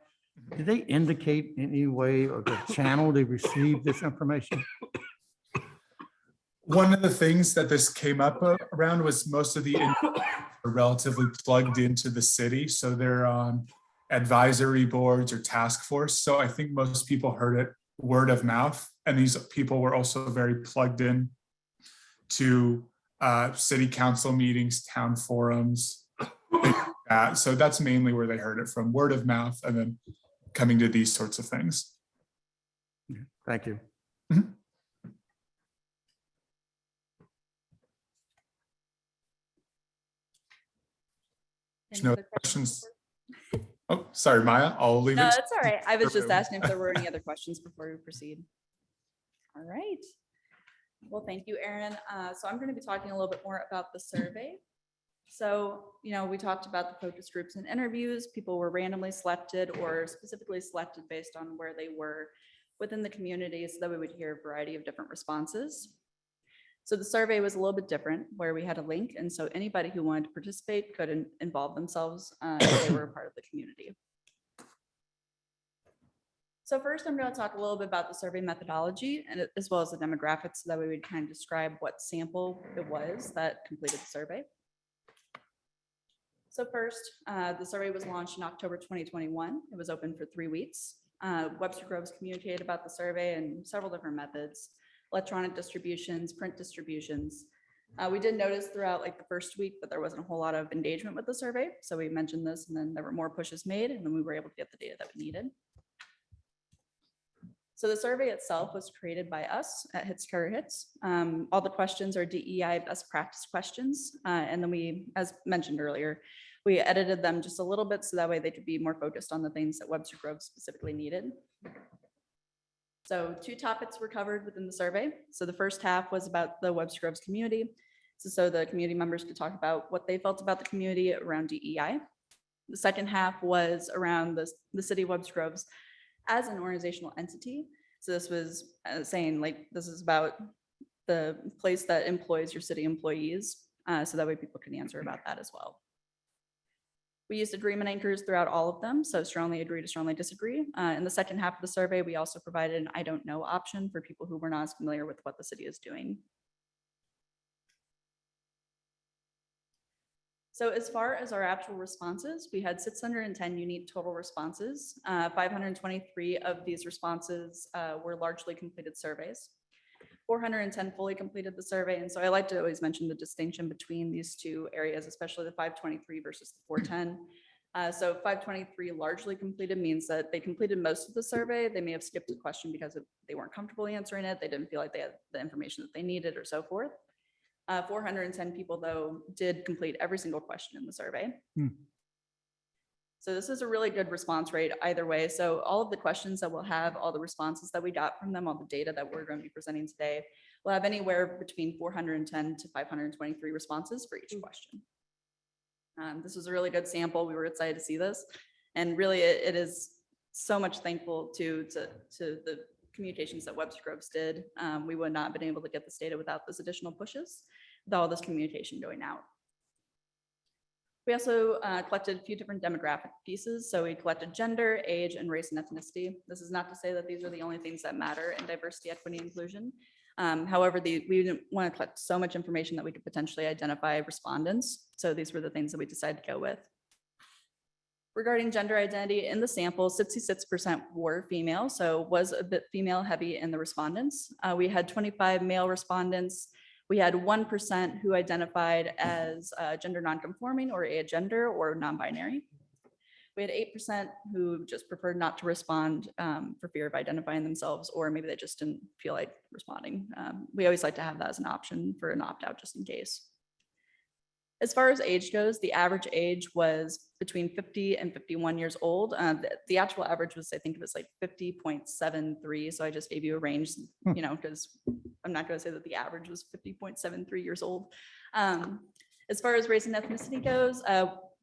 Did they indicate in any way or the channel they received this information? One of the things that this came up around was most of the are relatively plugged into the city. So they're on advisory boards or task force. So I think most people heard it word of mouth. And these people were also very plugged in to city council meetings, town forums, things like that. So that's mainly where they heard it from, word of mouth, and then coming to these sorts of things. Thank you. There's no other questions. Oh, sorry, Maya, I'll leave it. No, to that's all right. I was just you. asking if there were any other questions before we proceed. All right. Well, thank you, Erin. So I'm going to be talking a little bit more about the survey. So, we talked about the focus groups and interviews. People were randomly selected or specifically selected based on where they were within the community so that we would hear a variety of different responses. So the survey was a little bit different where we had a link. And so anybody who wanted to participate could involve themselves if they were a part of the community. So first, I'm going to talk a little bit about the survey methodology and as well as the demographics so that we would kind of describe what sample it was that completed the survey. So first, the survey was launched in October 2021. It was open for 3 weeks. Webster Groves communicated about the survey in several different methods: electronic distributions, print distributions. We did notice throughout the first week that there wasn't a whole lot of engagement with the survey. So we mentioned this, and then there were more pushes made, and then we were able to get the data that we needed. So the survey itself was created by us at Hits Career Hits. All the questions are DEI best practice questions. And then we, as mentioned earlier, we edited them just a little bit so that way they could be more focused on the things that Webster Groves specifically needed. So 2 topics were covered within the survey. So the first half was about the Webster Groves community. So the community members could talk about what they felt about the community around DEI. The second half was around the city of Webster Groves as an organizational entity. So this was saying this is about the place that employs your city employees. So that way people can answer about that as well. We used agreement anchors throughout all of them. So strongly agree to strongly disagree. In the second half of the survey, we also provided an I don't know option for people who were not as familiar with what the city is doing. So as far as our actual responses, we had 610 unique total responses. 523 of these responses were largely completed surveys. 410 fully completed the survey. And so I like to always mention the distinction between these 2 areas, especially the 523 versus the 410. So 523 largely completed means that they completed most of the survey. They may have skipped a question because they weren't comfortable answering it. They didn't feel like they had the information that they needed or so forth. 410 people, though, did complete every single question in the survey. So this is a really good response rate either way. So all of the questions that we'll have, all the responses that we got from them, all the data that we're going to be presenting today, we'll have anywhere between 410 to 523 responses for each question. This was a really good sample. We were excited to see this. And really, it is so much thankful to the communications that Webster Groves did. We would not have been able to get this data without this additional pushes, with all this communication going out. We also collected a few different demographic pieces. So we collected gender, age, and race and ethnicity. This is not to say that these are the only things that matter in diversity, equity, and inclusion. However, we didn't want to collect so much information that we could potentially identify respondents. So these were the things that we decided to go with. Regarding gender identity in the sample, 66% were female, so was a bit female heavy in the respondents. We had 25 male respondents. We had 1% who identified as gender nonconforming or agender or non-binary. We had 8% who just preferred not to respond for fear of identifying themselves, or maybe they just didn't feel like responding. We always like to have that as an option for an opt-out just in case. As far as age goes, the average age was between 50 and 51 years old. The actual average was, I think it was 50.73. So I just gave you a range, because I'm not going to say that the average was 50.73 years old. As far as race and ethnicity goes,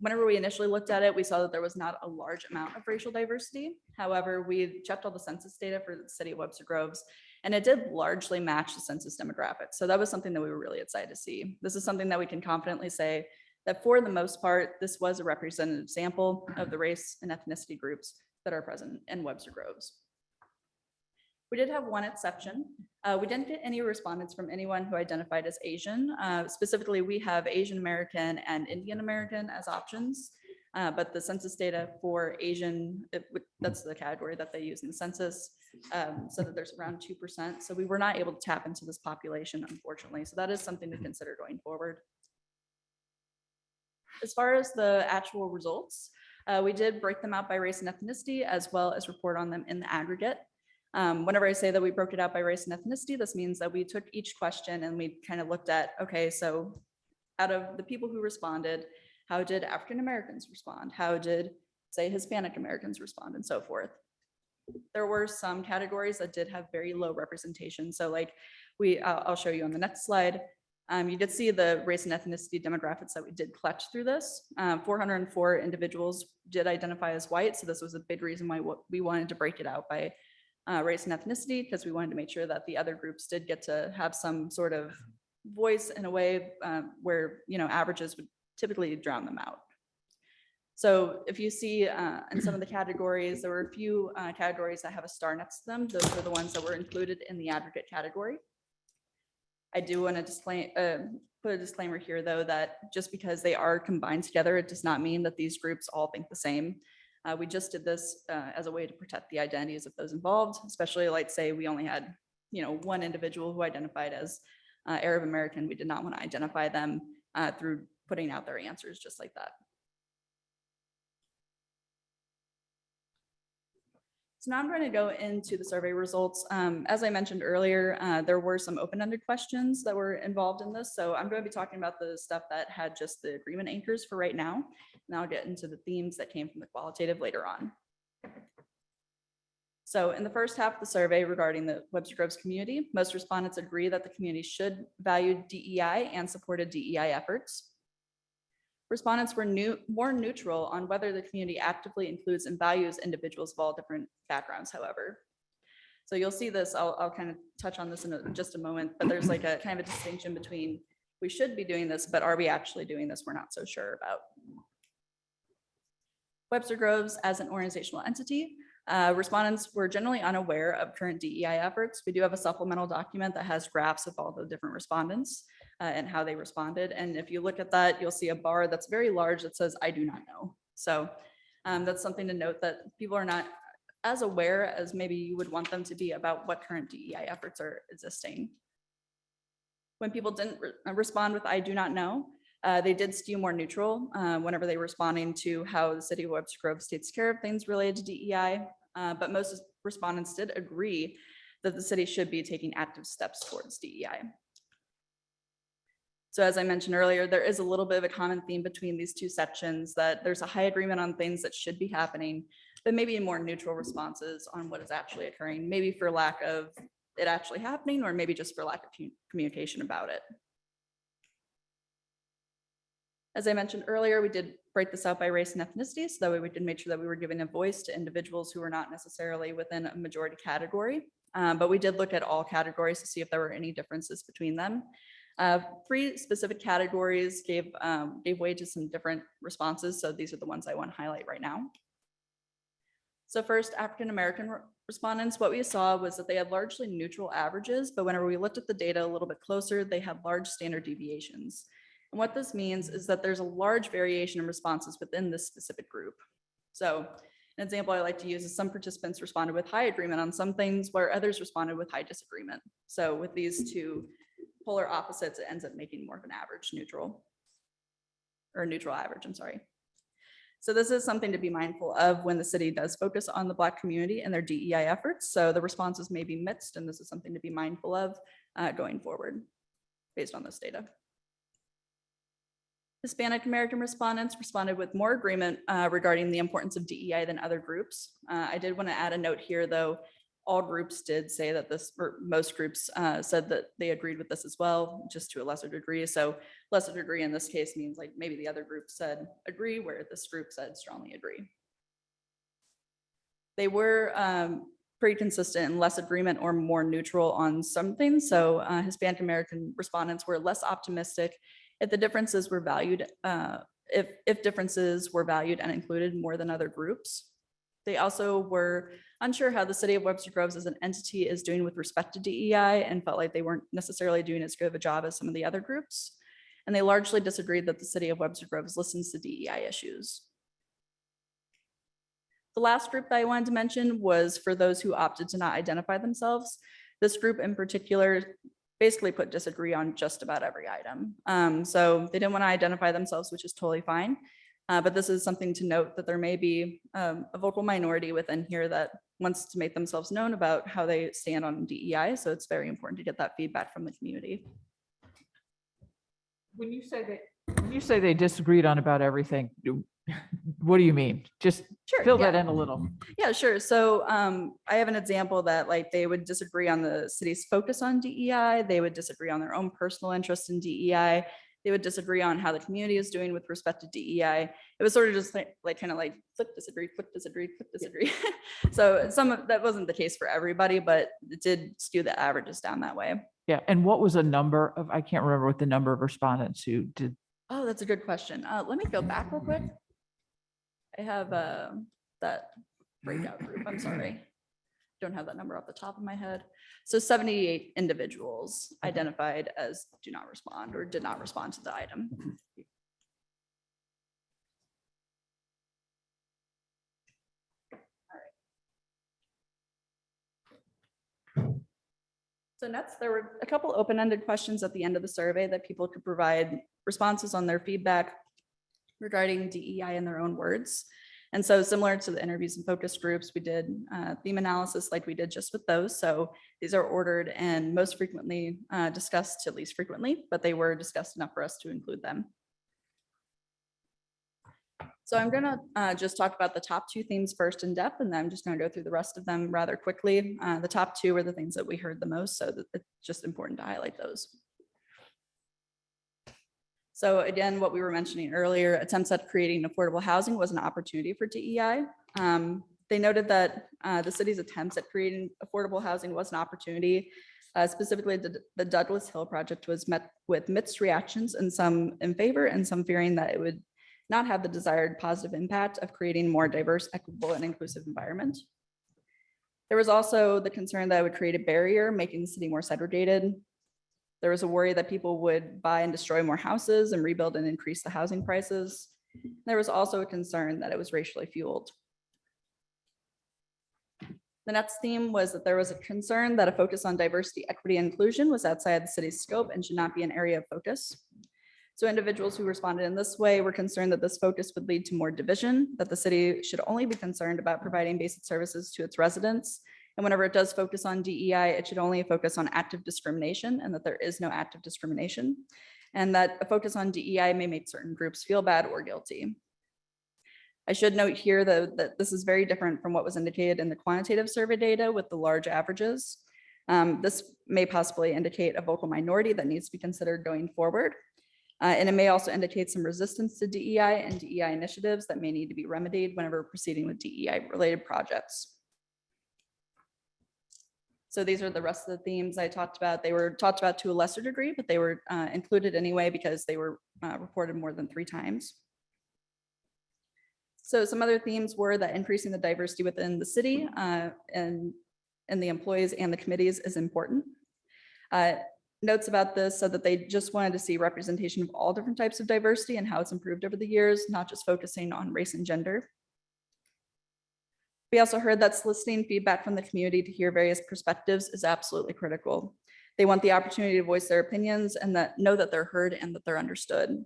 whenever we initially looked at it, we saw that there was not a large amount of racial diversity. However, we checked all the census data for the city of Webster Groves, and it did largely match the census demographics. So that was something that we were really excited to see. This is something that we can confidently say that for the most part, this was a representative sample of the race and ethnicity groups that are present in Webster Groves. We did have one exception. We didn't get any respondents from anyone who identified as Asian. Specifically, we have Asian American and Indian American as options, but the census data for Asian, that's the category that they use in the census, so that there's around 2%. So we were not able to tap into this population, unfortunately. So that is something to consider going forward. As far as the actual results, we did break them out by race and ethnicity as well as report on them in the aggregate. Whenever I say that we broke it out by race and ethnicity, this means that we took each question and we kind of looked at, okay, so out of the people who responded, how did African Americans respond? How did, say, Hispanic Americans respond, and so forth? There were some categories that did have very low representation. So like I'll show you on the next slide. You did see the race and ethnicity demographics that we did collect through this. 404 individuals did identify as white. So this was a big reason why we wanted to break it out by race and ethnicity, because we wanted to make sure that the other groups did get to have some sort of voice in a way where, you know, averages would typically drown them out. So if you see in some of the categories, there were a few categories that have a star next to them. Those were the ones that were included in the aggregate category. I do want to put a disclaimer here, though, that just because they are combined together, it does not mean that these groups all think the same. We just did this as a way to protect the identities of those involved, especially like say we only had, you know, one individual who identified as Arab American. We did not want to identify them through putting out their answers just like that. So now I'm going to go into the survey results. As I mentioned earlier, there were some open-ended questions that were involved in this. So I'm going to be talking about the stuff that had just the agreement anchors for right now. And I'll get into the themes that came from the qualitative later on. So in the first half of the survey regarding the Webster Groves community, most respondents agree that the community should value DEI and supported DEI efforts. Respondents were more neutral on whether the community actively includes and values individuals of all different backgrounds, however. So you'll see this, I'll kind of touch on this in just a moment, but there's like a kind of a distinction between we should be doing this, but are we actually doing this? We're not so sure about. Webster Groves as an organizational entity, respondents were generally unaware of current DEI efforts. We do have a supplemental document that has graphs of all the different respondents and how they responded. And if you look at that, you'll see a bar that's very large that says, I do not know. So that's something to note, that people are not as aware as maybe you would want them to be about what current DEI efforts are existing. When people didn't respond with I do not know, they did skew more neutral whenever they were responding to how the city of Webster Groves takes care of things related to DEI. But most respondents did agree that the city should be taking active steps towards DEI. So as I mentioned earlier, there is a little bit of a common theme between these two sections, that there's a high agreement on things that should be happening, but maybe more neutral responses on what is actually occurring, maybe for lack of it actually happening, or maybe just for lack of communication about it. As I mentioned earlier, we did break this out by race and ethnicity, so that way we did make sure that we were giving a voice to individuals who were not necessarily within a majority category. But we did look at all categories to see if there were any differences between them. 3 specific categories gave way to some different responses. So these are the ones I want to highlight right now. So first, African American respondents, what we saw was that they had largely neutral averages, but whenever we looked at the data a little bit closer, they had large standard deviations. And what this means is that there's a large variation in responses within this specific group. So an example I like to use is some participants responded with high agreement on some things, where others responded with high disagreement. So with these two polar opposites, it ends up making more of an average neutral, or neutral average, I'm sorry. So this is something to be mindful of when the city does focus on the Black community and their DEI efforts. So the responses may be mixed, and this is something to be mindful of going forward based on this data. Hispanic American respondents responded with more agreement regarding the importance of DEI than other groups. I did want to add a note here, though. All groups did say that this, or most groups said that they agreed with this as well, just to a lesser degree. So lesser degree in this case means like maybe the other group said agree, where this group said strongly agree. They were pretty consistent in less agreement or more neutral on some things. So Hispanic American respondents were less optimistic if the differences were valued, if differences were valued and included more than other groups. They also were unsure how the city of Webster Groves as an entity is doing with respect to DEI, and felt like they weren't necessarily doing as good of a job as some of the other groups. And they largely disagreed that the city of Webster Groves listens to DEI issues. The last group that I wanted to mention was for those who opted to not identify themselves. This group in particular basically put disagree on just about every item. So they didn't want to identify themselves, which is totally fine. But this is something to note that there may be a vocal minority within here that wants to make themselves known about how they stand on DEI. So it's very important to get that feedback from the community. When you say they disagreed on about everything, what do you mean? Just Sure, fill yeah. that in a little. Yeah, sure. So I have an example that like they would disagree on the city's focus on DEI. They would disagree on their own personal interest in DEI. They would disagree on how the community is doing with respect to DEI. It was sort of just like kind of like flip disagree, flip disagree, flip disagree. So that wasn't the case for everybody, but it did skew the averages down that way. Yeah. And what was a number of, I can't remember what the number of respondents who did. Oh, that's a good question. Let me go back real quick. I have that breakout group. I'm sorry. Don't have that number off the top of my head. So 78 individuals identified as do not respond or did not respond to the item. So next, there were a couple open-ended questions at the end of the survey that people could provide responses on their feedback regarding DEI in their own words. And so similar to the interviews and focus groups, we did theme analysis like we did just with those. So these are ordered and most frequently discussed to least frequently, but they were discussed enough for us to include them. So I'm gonna just talk about the top two themes first in depth, and then I'm just gonna go through the rest of them rather quickly. The top two are the things that we heard the most, so that it's just important to highlight those. So again, what we were mentioning earlier, attempts at creating affordable housing was an opportunity for DEI. They noted that the city's attempts at creating affordable housing was an opportunity. Specifically, the Douglas Hill project was met with mixed reactions, and some in favor and some fearing that it would not have the desired positive impact of creating more diverse, equitable, and inclusive environment. There was also the concern that it would create a barrier, making the city more segregated. There was a worry that people would buy and destroy more houses and rebuild and increase the housing prices. There was also a concern that it was racially fueled. The next theme was that there was a concern that a focus on diversity, equity, and inclusion was outside the city's scope and should not be an area of focus. So individuals who responded in this way were concerned that this focus would lead to more division, that the city should only be concerned about providing basic services to its residents. And whenever it does focus on DEI, it should only focus on active discrimination, and that there is no active discrimination. And that a focus on DEI may make certain groups feel bad or guilty. I should note here that this is very different from what was indicated in the quantitative survey data with the large averages. This may possibly indicate a vocal minority that needs to be considered going forward. And it may also indicate some resistance to DEI and DEI initiatives that may need to be remedied whenever proceeding with DEI related projects. So these are the rest of the themes I talked about. They were talked about to a lesser degree, but they were included anyway because they were reported more than 3 times. So some other themes were that increasing the diversity within the city and the employees and the committees is important. Notes about this said that they just wanted to see representation of all different types of diversity and how it's improved over the years, not just focusing on race and gender. We also heard that soliciting feedback from the community to hear various perspectives is absolutely critical. They want the opportunity to voice their opinions and that know that they're heard and that they're understood.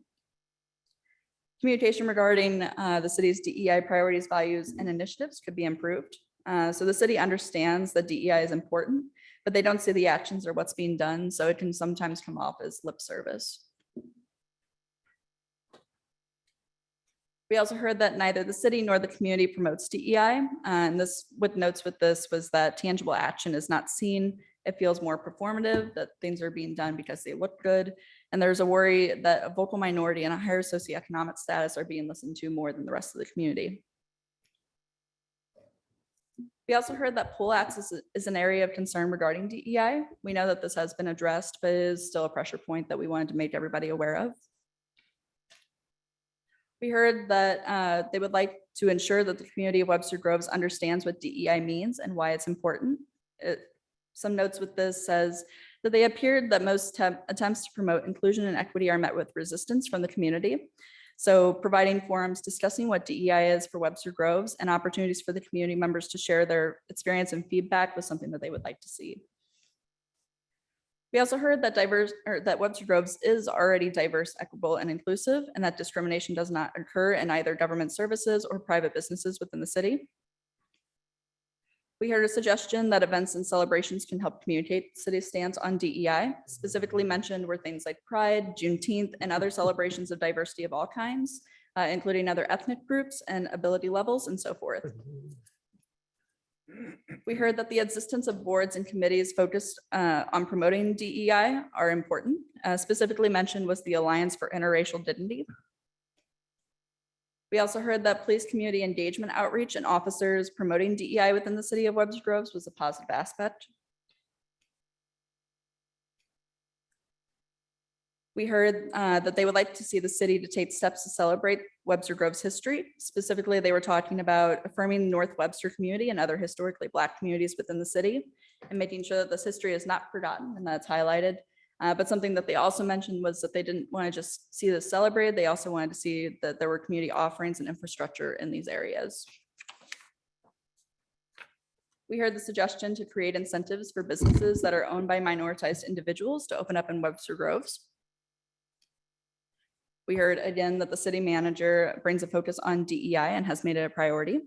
Communication regarding the city's DEI priorities, values, and initiatives could be improved. So the city understands that DEI is important, but they don't see the actions or what's being done, so it can sometimes come off as lip service. We also heard that neither the city nor the community promotes DEI, and this, with notes with this, was that tangible action is not seen. It feels more performative, that things are being done because they look good, and there's a worry that a vocal minority and a higher socioeconomic status are being listened to more than the rest of the community. We also heard that poll access is an area of concern regarding DEI. We know that this has been addressed, but it is still a pressure point that we wanted to make everybody aware of. We heard that they would like to ensure that the community of Webster Groves understands what DEI means and why it's important. Some notes with this says that they appeared that most attempts to promote inclusion and equity are met with resistance from the community. So providing forums discussing what DEI is for Webster Groves and opportunities for the community members to share their experience and feedback was something that they would like to see. We also heard that that Webster Groves is already diverse, equitable, and inclusive, and that discrimination does not occur in either government services or private businesses within the city. We heard a suggestion that events and celebrations can help communicate the city's stance on DEI. Specifically mentioned were things like Pride, Juneteenth, and other celebrations of diversity of all kinds, including other ethnic groups and ability levels and so forth. We heard that the existence of boards and committees focused on promoting DEI are important. Specifically mentioned was the Alliance for Interracial Dignity. We also heard that police community engagement outreach and officers promoting DEI within the city of Webster Groves was a positive aspect. We heard that they would like to see the city to take steps to celebrate Webster Groves history. Specifically, they were talking about affirming the North Webster community and other historically Black communities within the city and making sure that this history is not forgotten and that's highlighted. But something that they also mentioned was that they didn't want to just see this celebrated. They also wanted to see that there were community offerings and infrastructure in these areas. We heard the suggestion to create incentives for businesses that are owned by minoritized individuals to open up in Webster Groves. We heard again that the city manager brings a focus on DEI and has made it a priority.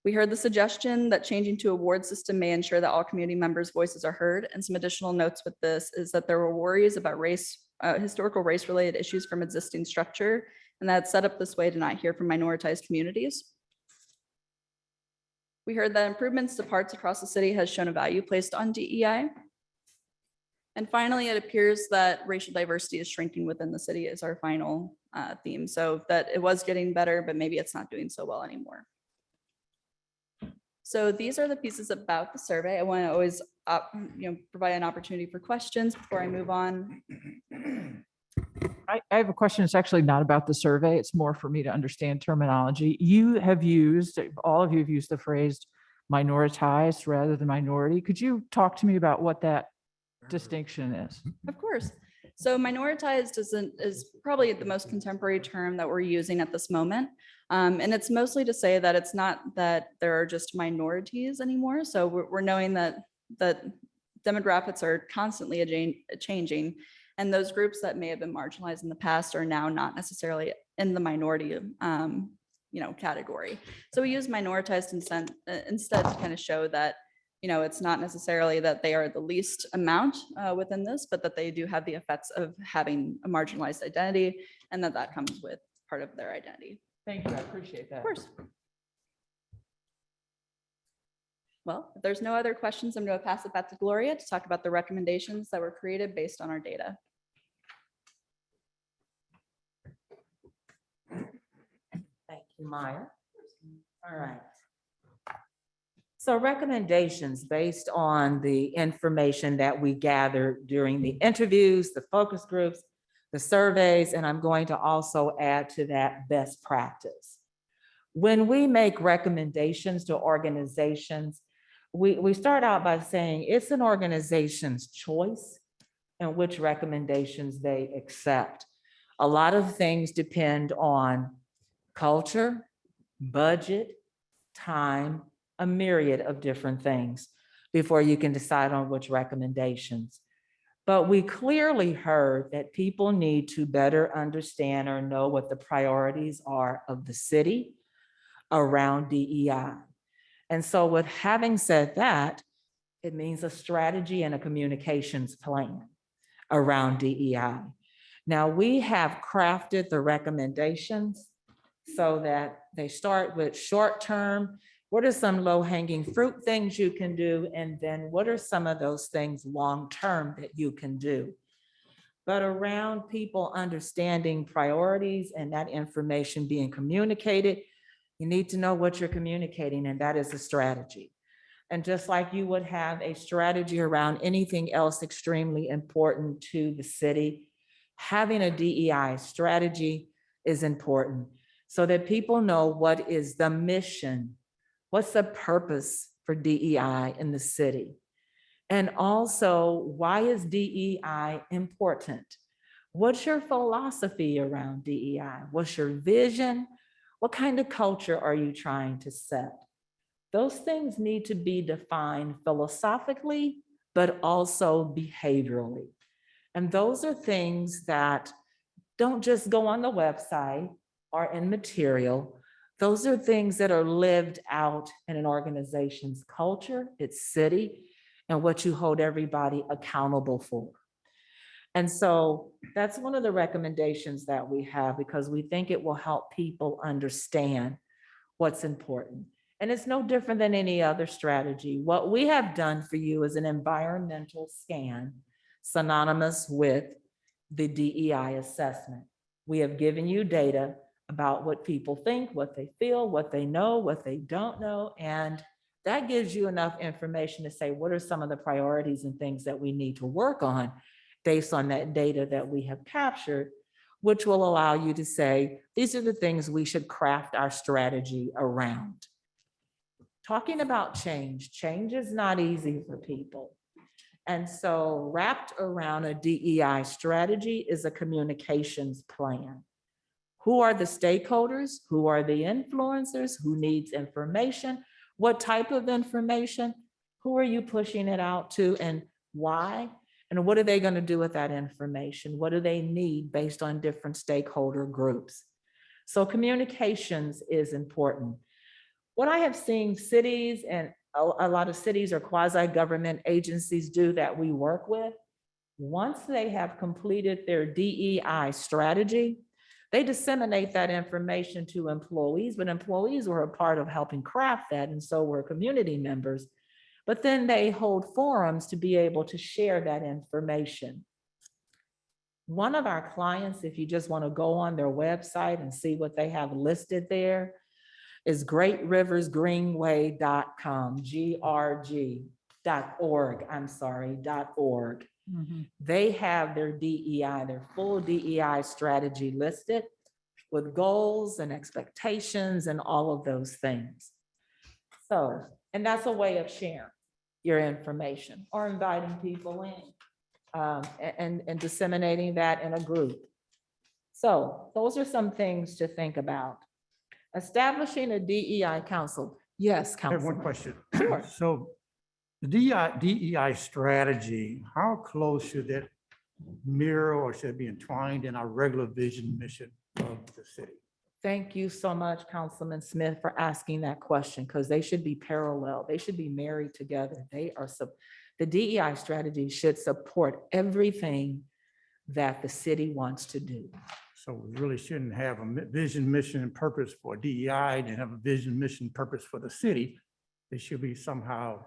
We heard the suggestion that changing to a award system may ensure that all community members' voices are heard. And some additional notes with this is that there were worries about historical race-related issues from existing structure, and that it's set up this way to not hear from minoritized communities. We heard that improvements to parts across the city has shown a value placed on DEI. And finally, it appears that racial diversity is shrinking within the city is our final theme. So that it was getting better, but maybe it's not doing so well anymore. So these are the pieces about the survey. I want to always provide an opportunity for questions before I move on. I have a question. It's actually not about the survey. It's more for me to understand terminology. All of you have used the phrase minoritized rather than minority. Could you talk to me about what that distinction is? Of course. So minoritized is probably the most contemporary term that we're using at this moment. And it's mostly to say that it's not that there are just minorities anymore. So we're knowing that demographics are constantly changing. And those groups that may have been marginalized in the past are now not necessarily in the minority category. So we use minoritized instead to kind of show that it's not necessarily that they are the least amount within this, but that they do have the effects of having a marginalized identity and that comes with part of their identity. Thank you. I appreciate that. Of course. Well, if there's no other questions, I'm going to pass it back to Gloria to talk about the recommendations that were created based on our data. Thank you, Maya. All right. So recommendations based on the information that we gathered during the interviews, the focus groups, the surveys, and I'm going to also add to that best practice. When we make recommendations to organizations, we start out by saying it's an organization's choice and which recommendations they accept. A lot of things depend on culture, budget, time, a myriad of different things before you can decide on which recommendations. But we clearly heard that people need to better understand or know what the priorities are of the city around DEI. And so with having said that, it means a strategy and a communications plan around DEI. Now we have crafted the recommendations so that they start with short-term. What are some low-hanging fruit things you can do? And then what are some of those things long-term that you can do? But around people understanding priorities and that information being communicated, you need to know what you're communicating, and that is a strategy. And just like you would have a strategy around anything else extremely important to the city, having a DEI strategy is important so that people know what is the mission. What's the purpose for DEI in the city? And also, why is DEI important? What's your philosophy around DEI? What's your vision? What kind of culture are you trying to set? Those things need to be defined philosophically, but also behaviorally. And those are things that don't just go on the website or in material. Those are things that are lived out in an organization's culture, its city, and what you hold everybody accountable for. And so that's one of the recommendations that we have, because we think it will help people understand what's important. And it's no different than any other strategy. What we have done for you is an environmental scan synonymous with the DEI assessment. We have given you data about what people think, what they feel, what they know, what they don't know. And that gives you enough information to say, what are some of the priorities and things that we need to work on based on that data that we have captured, which will allow you to say, these are the things we should craft our strategy around. Talking about change is not easy for people. And so wrapped around a DEI strategy is a communications plan. Who are the stakeholders? Who are the influencers? Who needs information? What type of information? Who are you pushing it out to, and why? And what are they going to do with that information? What do they need based on different stakeholder groups? So communications is important. What I have seen cities and a lot of cities or quasi-government agencies do that we work with, once they have completed their DEI strategy, they disseminate that information to employees, but employees were a part of helping craft that, and so were community members. But then they hold forums to be able to share that information. One of our clients, if you just want to go on their website and see what they have listed there, is greatriversgreenway.com, .org. They have their DEI, their full DEI strategy listed with goals and expectations and all of those things. So, and that's a way of sharing your information or inviting people in and disseminating that in a group. So those are some things to think about. Establishing a DEI council. Yes, I have council. one question. Sure. So the DEI strategy, how close should that mirror or should it be entwined in our regular vision mission of the city? Thank you so much, Councilman Smith, for asking that question, because they should be parallel. They should be married together. The DEI strategy should support everything that the city wants to do. So we really shouldn't have a vision, mission, and purpose for DEI and have a vision, mission, purpose for the city. They should be somehow.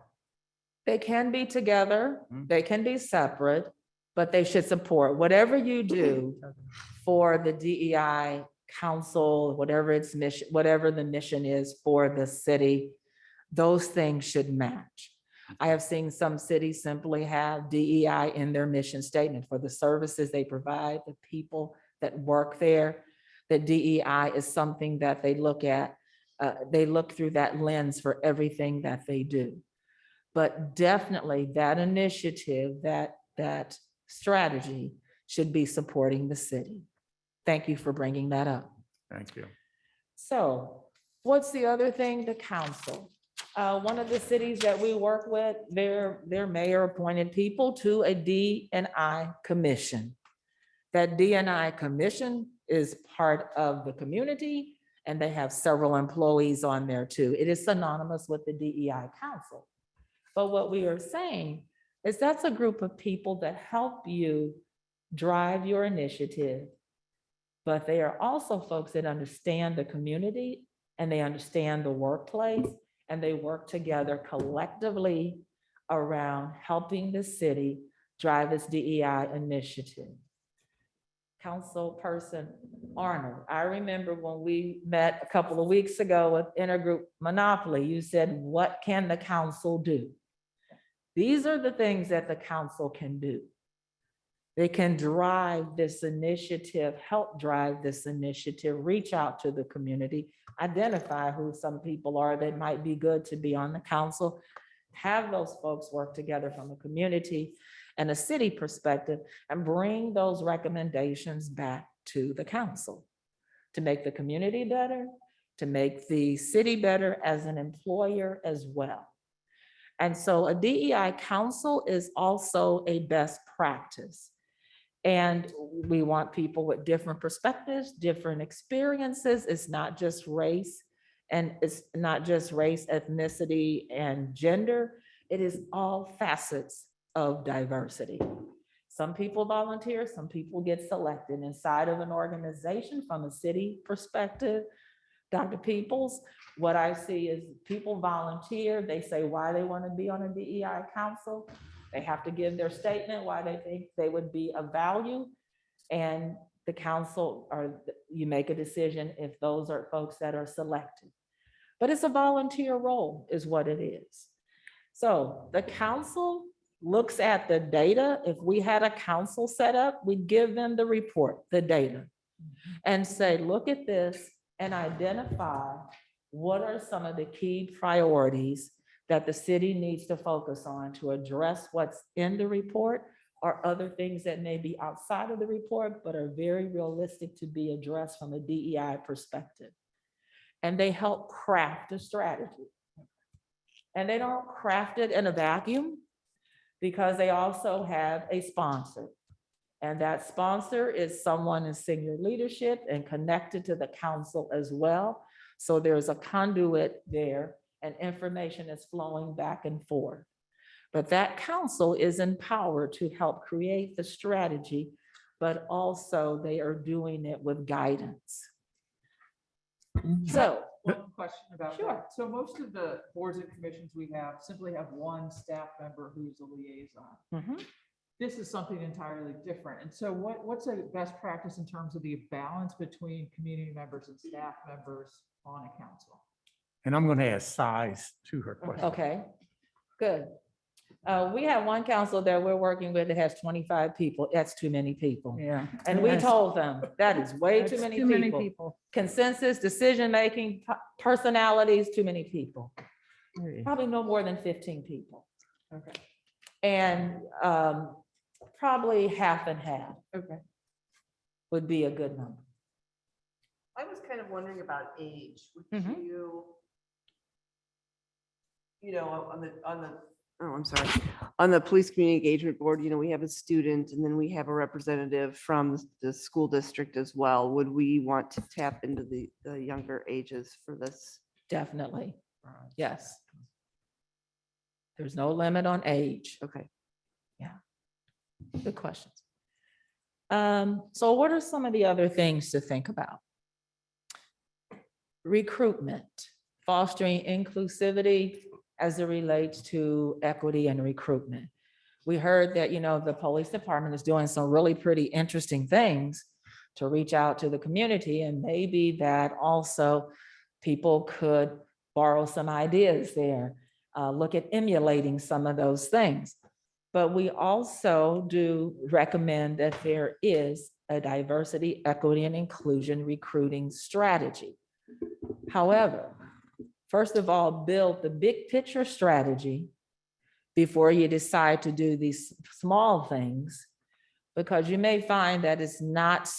They can be together, they can be separate, but they should support whatever you do for the DEI council, whatever its mission, whatever the mission is for the city, those things should match. I have seen some cities simply have DEI in their mission statement for the services they provide, the people that work there. That DEI is something that they look at, they look through that lens for everything that they do. But definitely that initiative, that strategy should be supporting the city. Thank you for bringing that up. Thank you. So what's the other thing? The council. One of the cities that we work with, their mayor appointed people to a D&I commission. That D&I commission is part of the community, and they have several employees on there too. It is synonymous with the DEI council. But what we are saying is that's a group of people that help you drive your initiative, but they are also folks that understand the community and they understand the workplace, and they work together collectively around helping the city drive its DEI initiative. Councilperson Arnold, I remember when we met a couple of weeks ago with Intergroup Monopoly, you said, what can the council do? These are the things that the council can do. They can drive this initiative, help drive this initiative, reach out to the community, identify who some people are that might be good to be on the council, have those folks work together from a community and a city perspective, and bring those recommendations back to the council to make the community better, to make the city better as an employer as well. And so a DEI council is also a best practice. And we want people with different perspectives, different experiences. It's not just race, and it's not just race, ethnicity, and gender. It is all facets of diversity. Some people volunteer, some people get selected inside of an organization from a city perspective. Dr. Peoples, what I see is people volunteer, they say why they want to be on a DEI council. They have to give their statement why they think they would be of value. And the council, or you make a decision if those are folks that are selected. But it's a volunteer role is what it is. So the council looks at the data. If we had a council set up, we'd give them the report, the data, and say, look at this and identify what are some of the key priorities that the city needs to focus on to address what's in the report, or other things that may be outside of the report, but are very realistic to be addressed from a DEI perspective. And they help craft a strategy. And they don't craft it in a vacuum, because they also have a sponsor. And that sponsor is someone in senior leadership and connected to the council as well. So there's a conduit there and information is flowing back and forth. But that council is empowered to help create the strategy, but also they are doing it with guidance. So, One question about Sure. that. So most of the boards and commissions we have simply have one staff member who's a liaison. mhm. This is something entirely different. And so what's a best practice in terms of the balance between community members and staff members on a council? And I'm going to add size to her question. Okay, good. We have one council that we're working with that has 25 people. That's too many people. Yeah. And we told them that is way too many people. Consensus, decision-making, personalities, too many people. Probably no more than 15 people. Okay. And probably half and half. Okay. Would be a good number. I was kind of wondering about age. Would Mhm. you know, oh, I'm sorry. On the police community engagement board, you know, we have a student and then we have a representative from the school district as well. Would we want to tap into the younger ages for this? Definitely. Yes. There's no limit on age. Okay. Good questions. So what are some of the other things to think about? Recruitment, fostering inclusivity as it relates to equity and recruitment. We heard that, you know, the police department is doing some really pretty interesting things to reach out to the community, and maybe that also people could borrow some ideas there, look at emulating some of those things. But we also do recommend that there is a diversity, equity, and inclusion recruiting strategy. However, first of all, build the big picture strategy before you decide to do these small things, because you may find that it's not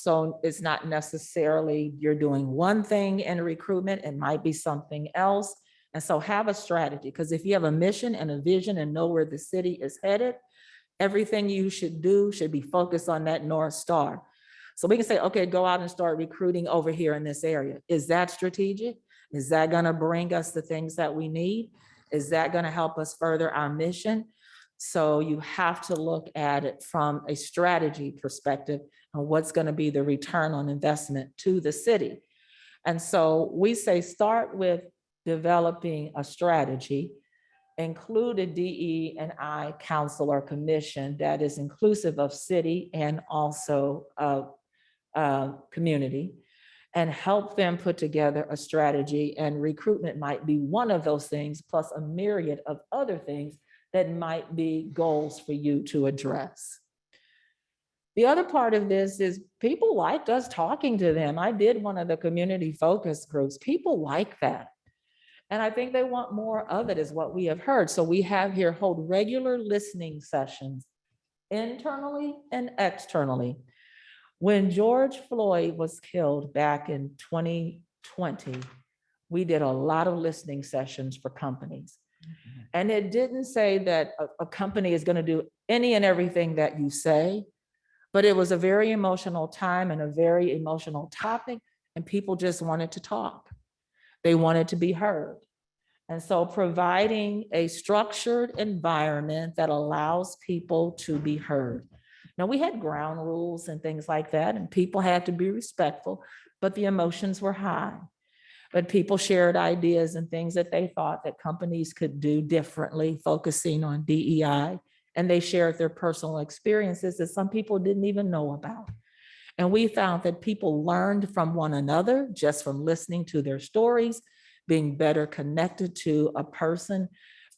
necessarily you're doing one thing in recruitment, it might be something else. And so have a strategy, because if you have a mission and a vision and know where the city is headed, everything you should do should be focused on that North Star. So we can say, okay, go out and start recruiting over here in this area. Is that strategic? Is that going to bring us the things that we need? Is that going to help us further our mission? So you have to look at it from a strategy perspective and what's going to be the return on investment to the city. And so we say start with developing a strategy, include a DE&I council or commission that is inclusive of city and also of community, and help them put together a strategy. And recruitment might be one of those things, plus a myriad of other things that might be goals for you to address. The other part of this is people liked us talking to them. I did one of the community focus groups. People like that. And I think they want more of it, is what we have heard. So we have here hold regular listening sessions internally and externally. When George Floyd was killed back in 2020, we did a lot of listening sessions for companies. And it didn't say that a company is going to do any and everything that you say, but it was a very emotional time and a very emotional topic, and people just wanted to talk. They wanted to be heard. And so providing a structured environment that allows people to be heard. Now, we had ground rules and things like that, and people had to be respectful, but the emotions were high. But people shared ideas and things that they thought that companies could do differently, focusing on DEI, and they shared their personal experiences that some people didn't even know about. And we found that people learned from one another just from listening to their stories, being better connected to a person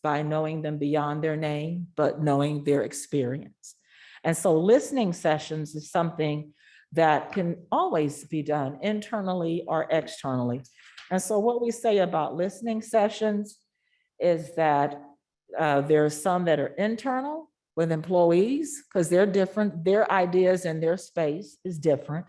by knowing them beyond their name, but knowing their experience. And so listening sessions is something that can always be done internally or externally. And so what we say about listening sessions is that there are some that are internal with employees because they're different, their ideas and their space is different.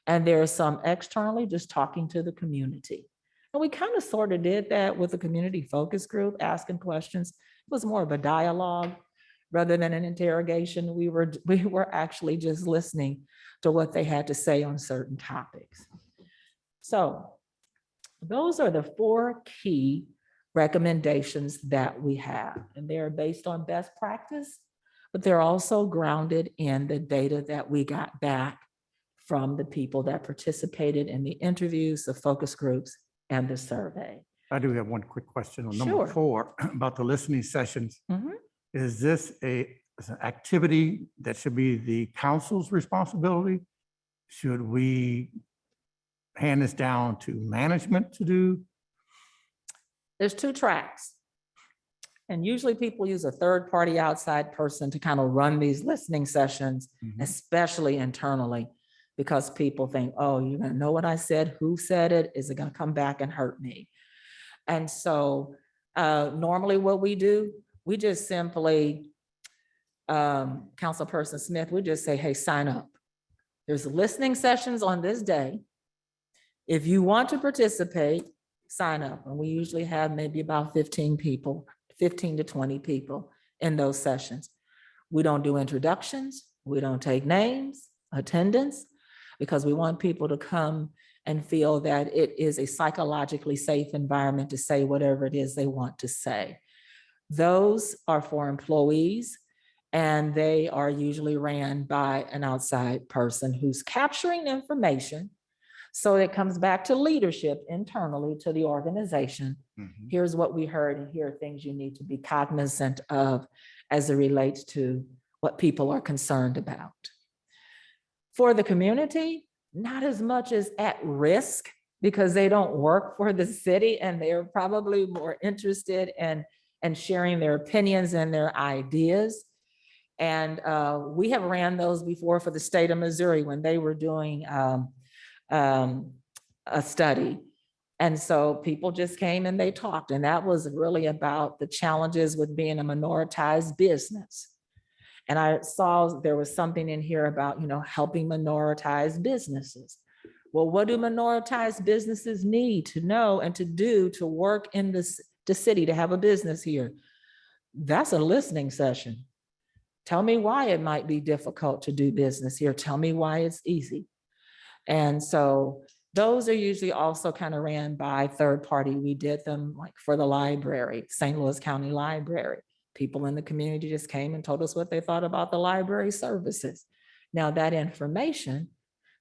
And there are some externally just talking to the community. And we kind of sort of did that with the community focus group, asking questions. It was more of a dialogue rather than an interrogation. We were actually just listening to what they had to say on certain topics. So those are the 4 key recommendations that we have, and they're based on best practice, but they're also grounded in the data that we got back from the people that participated in the interviews, the focus groups, and the survey. I do have one quick question on Sure. number 4 about the listening sessions. Mhm. Is this an activity that should be the council's responsibility? Should we hand this down to management to do? There's 2 tracks. And usually people use a third-party outside person to kind of run these listening sessions, especially internally, because people think, oh, you're going to know what I said, who said it, is it going to come back and hurt me? And so normally what we do, we just simply, Councilperson Smith, we just say, hey, sign up. There's listening sessions on this day. If you want to participate, sign up. And we usually have maybe about 15 people, 15 to 20 people in those sessions. We don't do introductions. We don't take names, attendance, because we want people to come and feel that it is a psychologically safe environment to say whatever it is they want to say. Those are for employees, and they are usually ran by an outside person who's capturing information. So it comes back to leadership internally to the organization. Here's what we heard, and here are things you need to be cognizant of as it relates to what people are concerned about. For the community, not as much as at risk because they don't work for the city and they're probably more interested in sharing their opinions and their ideas. And we have ran those before for the state of Missouri when they were doing a study. And so people just came and they talked, and that was really about the challenges with being a minoritized business. And I saw there was something in here about, helping minoritized businesses. Well, what do minoritized businesses need to know and to do to work in the city, to have a business here? That's a listening session. Tell me why it might be difficult to do business here. Tell me why it's easy. And so those are usually also kind of ran by third party. We did them like for the library, St. Louis County Library. People in the community just came and told us what they thought about the library services. Now that information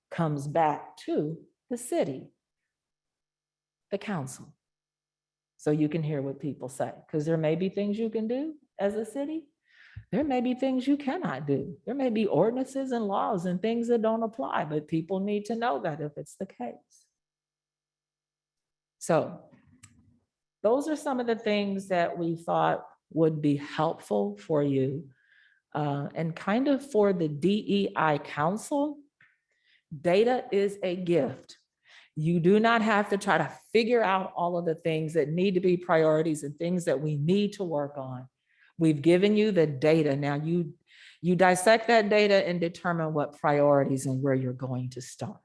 comes back to the city, the council. So you can hear what people say, because there may be things you can do as a city. There may be things you cannot do. There may be ordinances and laws and things that don't apply, but people need to know that if it's the case. So those are some of the things that we thought would be helpful for you. And kind of for the DEI Council, data is a gift. You do not have to try to figure out all of the things that need to be priorities and things that we need to work on. We've given you the data. Now you dissect that data and determine what priorities and where you're going to start.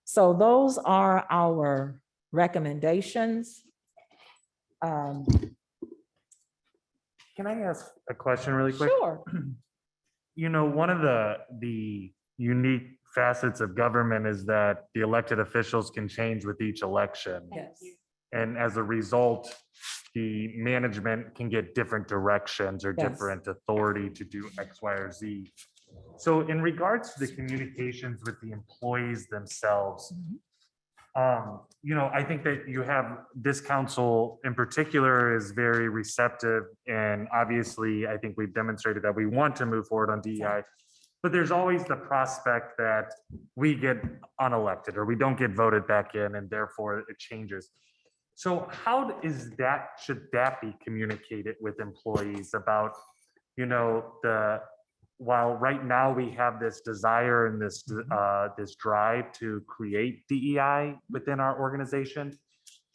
So those are our recommendations. Can I ask a question really quick? Sure. You know, one of the unique facets of government is that the elected officials can change with each election. Yes. And as a result, the management can get different directions or Yes. different authority to do X, Y, or Z. So in regards to the communications with the employees themselves, you know, I think that you have, this council in particular is very receptive. And obviously, I think we've demonstrated that we want to move forward on DEI. But there's always the prospect that we get unelected or we don't get voted back in and therefore it changes. So how is that, should that be communicated with employees about, you know, while right now we have this desire and this drive to create DEI within our organization,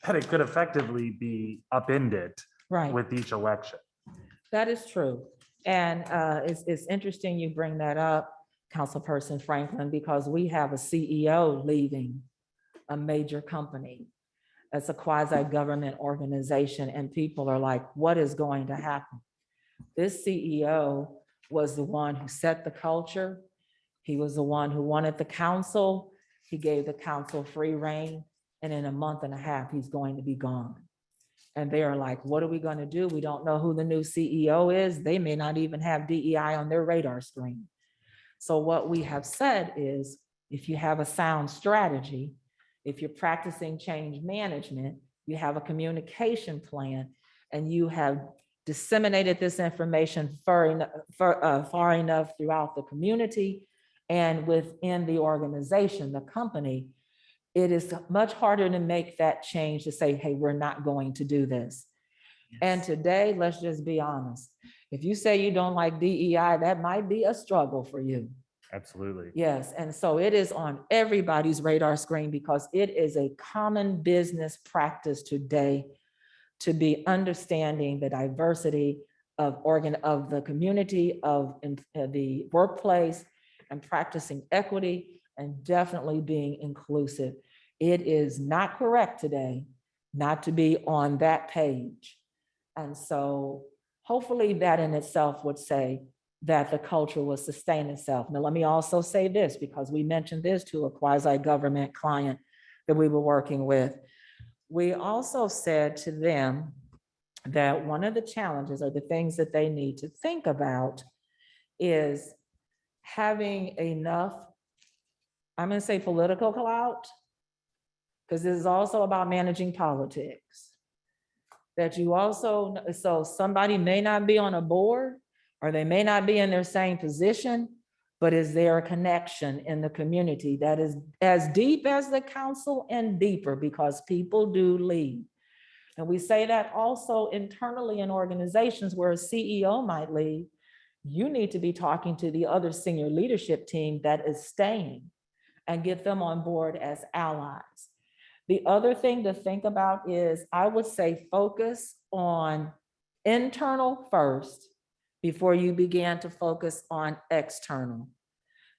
that it could effectively be upended Right. with each election. That is true. And it's interesting you bring that up, Councilperson Franklin, because we have a CEO leaving a major company. It's a quasi-government organization and people are like, what is going to happen? This CEO was the one who set the culture. He was the one who wanted the council. He gave the council free rein. And in a month and a half, he's going to be gone. And they are like, what are we going to do? We don't know who the new CEO is. They may not even have DEI on their radar screen. So what we have said is, if you have a sound strategy, if you're practicing change management, you have a communication plan, and you have disseminated this information far enough throughout the community and within the organization, the company, it is much harder to make that change to say, hey, we're not going to do this. Yes. And today, let's just be honest. If you say you don't like DEI, that might be a struggle for you. Absolutely. Yes, and so it is on everybody's radar screen because it is a common business practice today to be understanding the diversity of the community, of the workplace, and practicing equity, and definitely being inclusive. It is not correct today not to be on that page. And so hopefully that in itself would say that the culture will sustain itself. Now, let me also say this, because we mentioned this to a quasi-government client that we were working with. We also said to them that one of the challenges or the things that they need to think about is having enough, I'm going to say political clout, because this is also about managing politics. That you also, so somebody may not be on a board or they may not be in their same position, but is there a connection in the community that is as deep as the council and deeper, because people do leave. And we say that also internally in organizations where a CEO might leave, you need to be talking to the other senior leadership team that is staying and get them on board as allies. The other thing to think about is, I would say, focus on internal first before you begin to focus on external,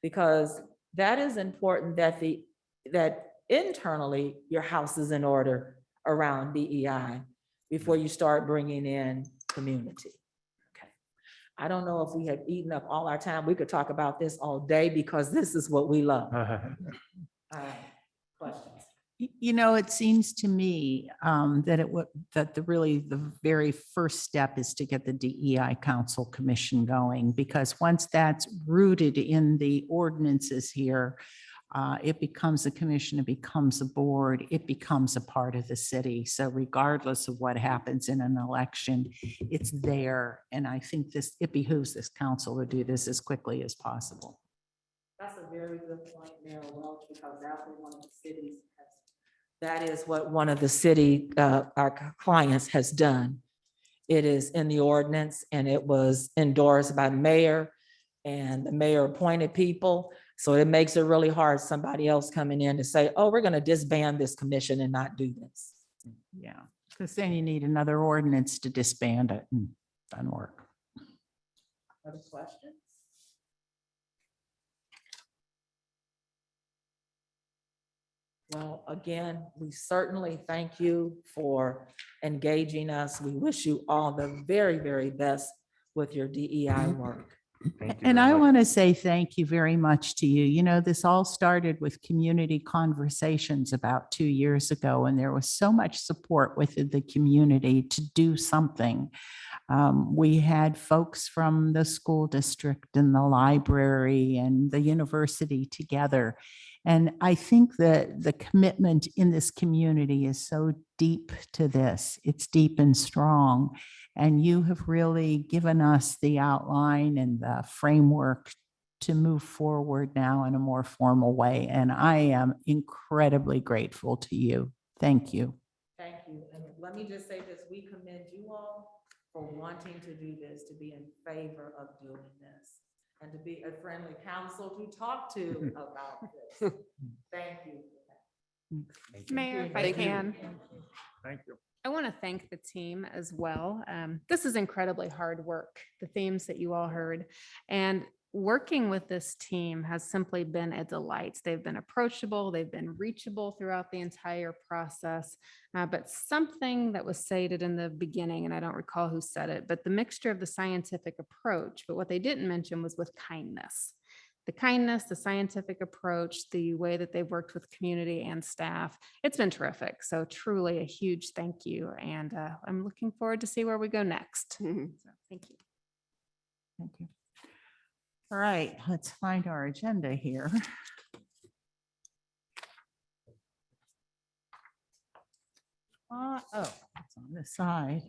because that is important that internally your house is in order around DEI before you start bringing in community. Okay. I don't know if we have eaten up all our time. We could talk about this all day because this is what we love. Questions? You know, it seems to me that the very first step is to get the DEI Council Commission going, because once that's rooted in the ordinances here, it becomes a commission, it becomes a board, it becomes a part of the city. So regardless of what happens in an election, it's there. And I think it behooves this council to do this as quickly as possible. That's a very good point, Mayor Welch, because that is what one of the city, our clients has done. It is in the ordinance and it was endorsed by the mayor, and the mayor appointed people. So it makes it really hard somebody else coming in to say, oh, we're going to disband this commission and not do this. Yeah, because then you need another ordinance to disband it, and it doesn't work. Other questions? Well, again, we certainly thank you for engaging us. We wish you all the very, very best with your DEI work. Thank you And very I much. want to say thank you very much to you. You know, this all started with community conversations about 2 years ago, and there was so much support within the community to do something. We had folks from the school district and the library and the university together. And I think that the commitment in this community is so deep to this. It's deep and strong. And you have really given us the outline and the framework to move forward now in a more formal way. And I am incredibly grateful to you. Thank you. Thank you. And let me just say this, we commend you all for wanting to do this, to be in favor of doing this, and to be a friendly council to talk to about this. Thank you. Thank you. Mayor, if I Thank you. can, Thank you. I want to thank the team as well. This is incredibly hard work, the themes that you all heard. And working with this team has simply been a delight. They've been approachable, they've been reachable throughout the entire process. But something that was stated in the beginning, and I don't recall who said it, but the mixture of the scientific approach, but what they didn't mention was with kindness. The kindness, the scientific approach, the way that they've worked with community and staff, it's been terrific. So truly a huge thank you. And I'm looking forward to see where we go next. So, thank you. Thank you. All right, let's find our agenda here. Oh, it's on this side.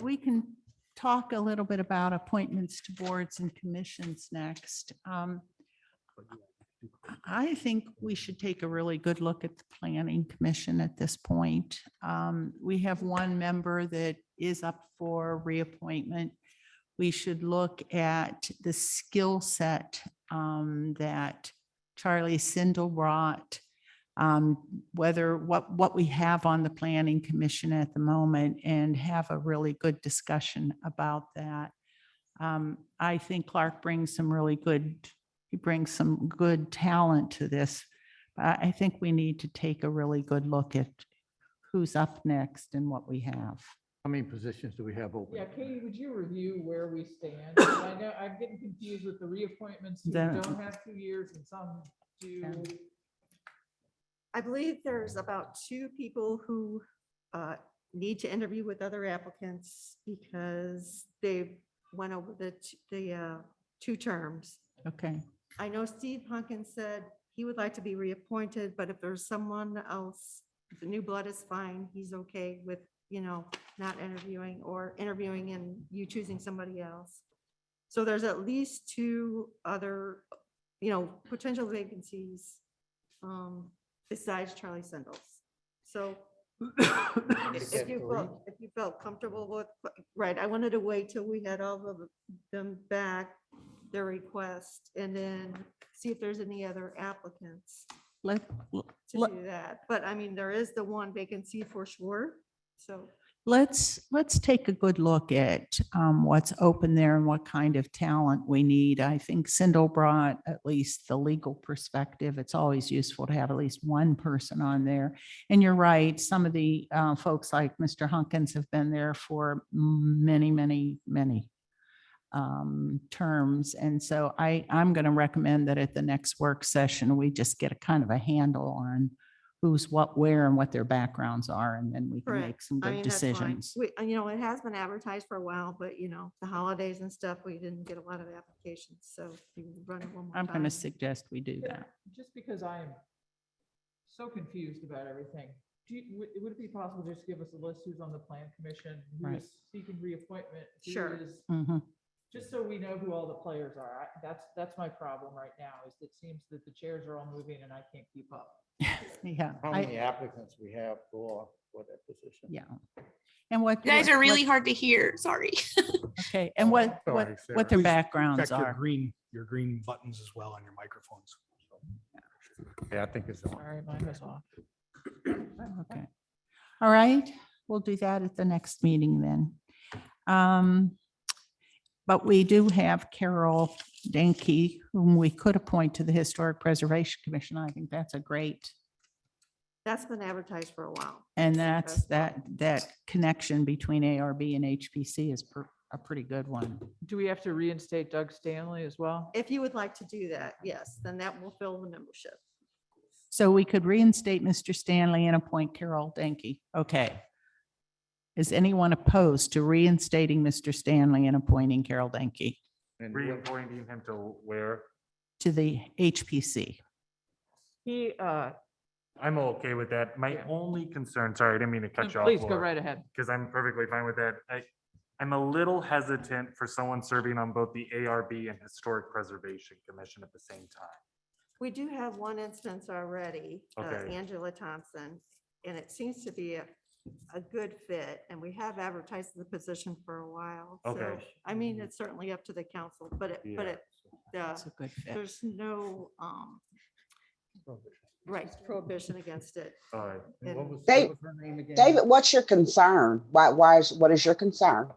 We can talk a little bit about appointments to boards and commissions next. I think we should take a really good look at the Planning Commission at this point. We have one member that is up for reappointment. We should look at the skill set that Charlie Sindel brought, whether what we have on the Planning Commission at the moment, and have a really good discussion about that. I think Clark brings some really good, he brings some good talent to this. I think we need to take a really good look at who's up next and what we have. How many positions do we have open? Yeah, Katie, would you review where we stand? I know I'm getting confused with the reappointments who That- don't have 2 years and some do. I believe there's about 2 people who need to interview with other applicants because they went over the 2 terms. Okay, I know Steve Hunkins said he would like to be reappointed, but if there's someone else, if the new blood is fine, he's okay with, not interviewing or interviewing and you choosing somebody else. So there's at least 2 other, potential vacancies besides Charlie Sindels. So if you felt comfortable with, right, I wanted to wait till we had all of them back, their request, and then see if there's any other applicants let, to do that. But I mean, there is the one vacancy for sure, so. let's take a good look at what's open there and what kind of talent we need. I think Sindel brought at least the legal perspective. It's always useful to have at least one person on there. And you're right, some of the folks like Mr. Hunkins have been there for many terms. And so I'm going to recommend that at the next work session, we just get a kind of a handle on who's what, where, and what their backgrounds are, and then we can Correct. make some I good mean, that's fine. decisions. It has been advertised for a while, but the holidays and stuff, we didn't get a lot of applications, so we can run it one more I'm going time. to suggest we do Yeah, that. just because I am so confused about everything. Would it be possible just to give us a list who's on the Plan Commission, who Right. is seeking reappointment? who Sure. is- Mhm. Just so we know who all the players are. That's my problem right now, is it seems that the chairs are all moving and I can't keep up. Yeah. How many applicants we have for that position? Yeah. And what. You guys are really what- hard to hear. Sorry. Okay, and what Sorry, what their Please backgrounds check your are. green buttons as well on your microphones. Yeah, I think it's on. Sorry, mine was off. Okay. All right, we'll do that at the next meeting then. But we do have Carol Denke, whom we could appoint to the Historic Preservation Commission. I think that's a great, That's been advertised for a while. and That's that connection between ARB and HPC is a pretty good one. Do we have to reinstate Doug Stanley as well? If you would like to do that, yes, then that will fill the membership. So we could reinstate Mr. Stanley and appoint Carol Denke. Okay. Is anyone opposed to reinstating Mr. Stanley and appointing Carol Denke Reappointing him to where? to the HPC? He, I'm okay with that. My only concern, sorry, I didn't mean to cut you off. please go right ahead. Because I'm perfectly fine with that. I'm a little hesitant for someone serving on both the ARB and Historic Preservation Commission at the same time. We do have one instance already, Okay. Angela Thompson, and it seems to be a good fit, and we have advertised the position for a while. So, Okay. I mean, it's certainly up to the council, but Yeah. It's a good fit. there's no, right, prohibition against it. All right. And David, what's your concern? What is your concern?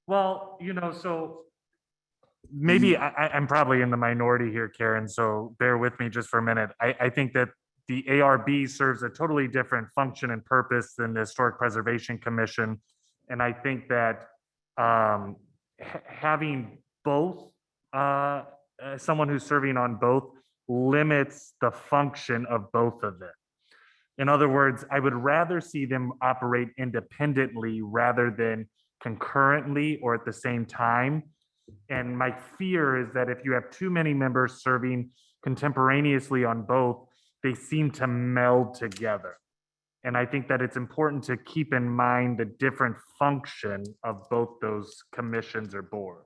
Well, so maybe I'm probably in the minority here, Karen, so bear with me just for a minute. I think that the ARB serves a totally different function and purpose than the Historic Preservation Commission. And I think that having both, someone who's serving on both limits the function of both of them. In other words, I would rather see them operate independently rather than concurrently or at the same time. And my fear is that if you have too many members serving contemporaneously on both, they seem to meld together. And I think that it's important to keep in mind the different function of both those commissions or boards.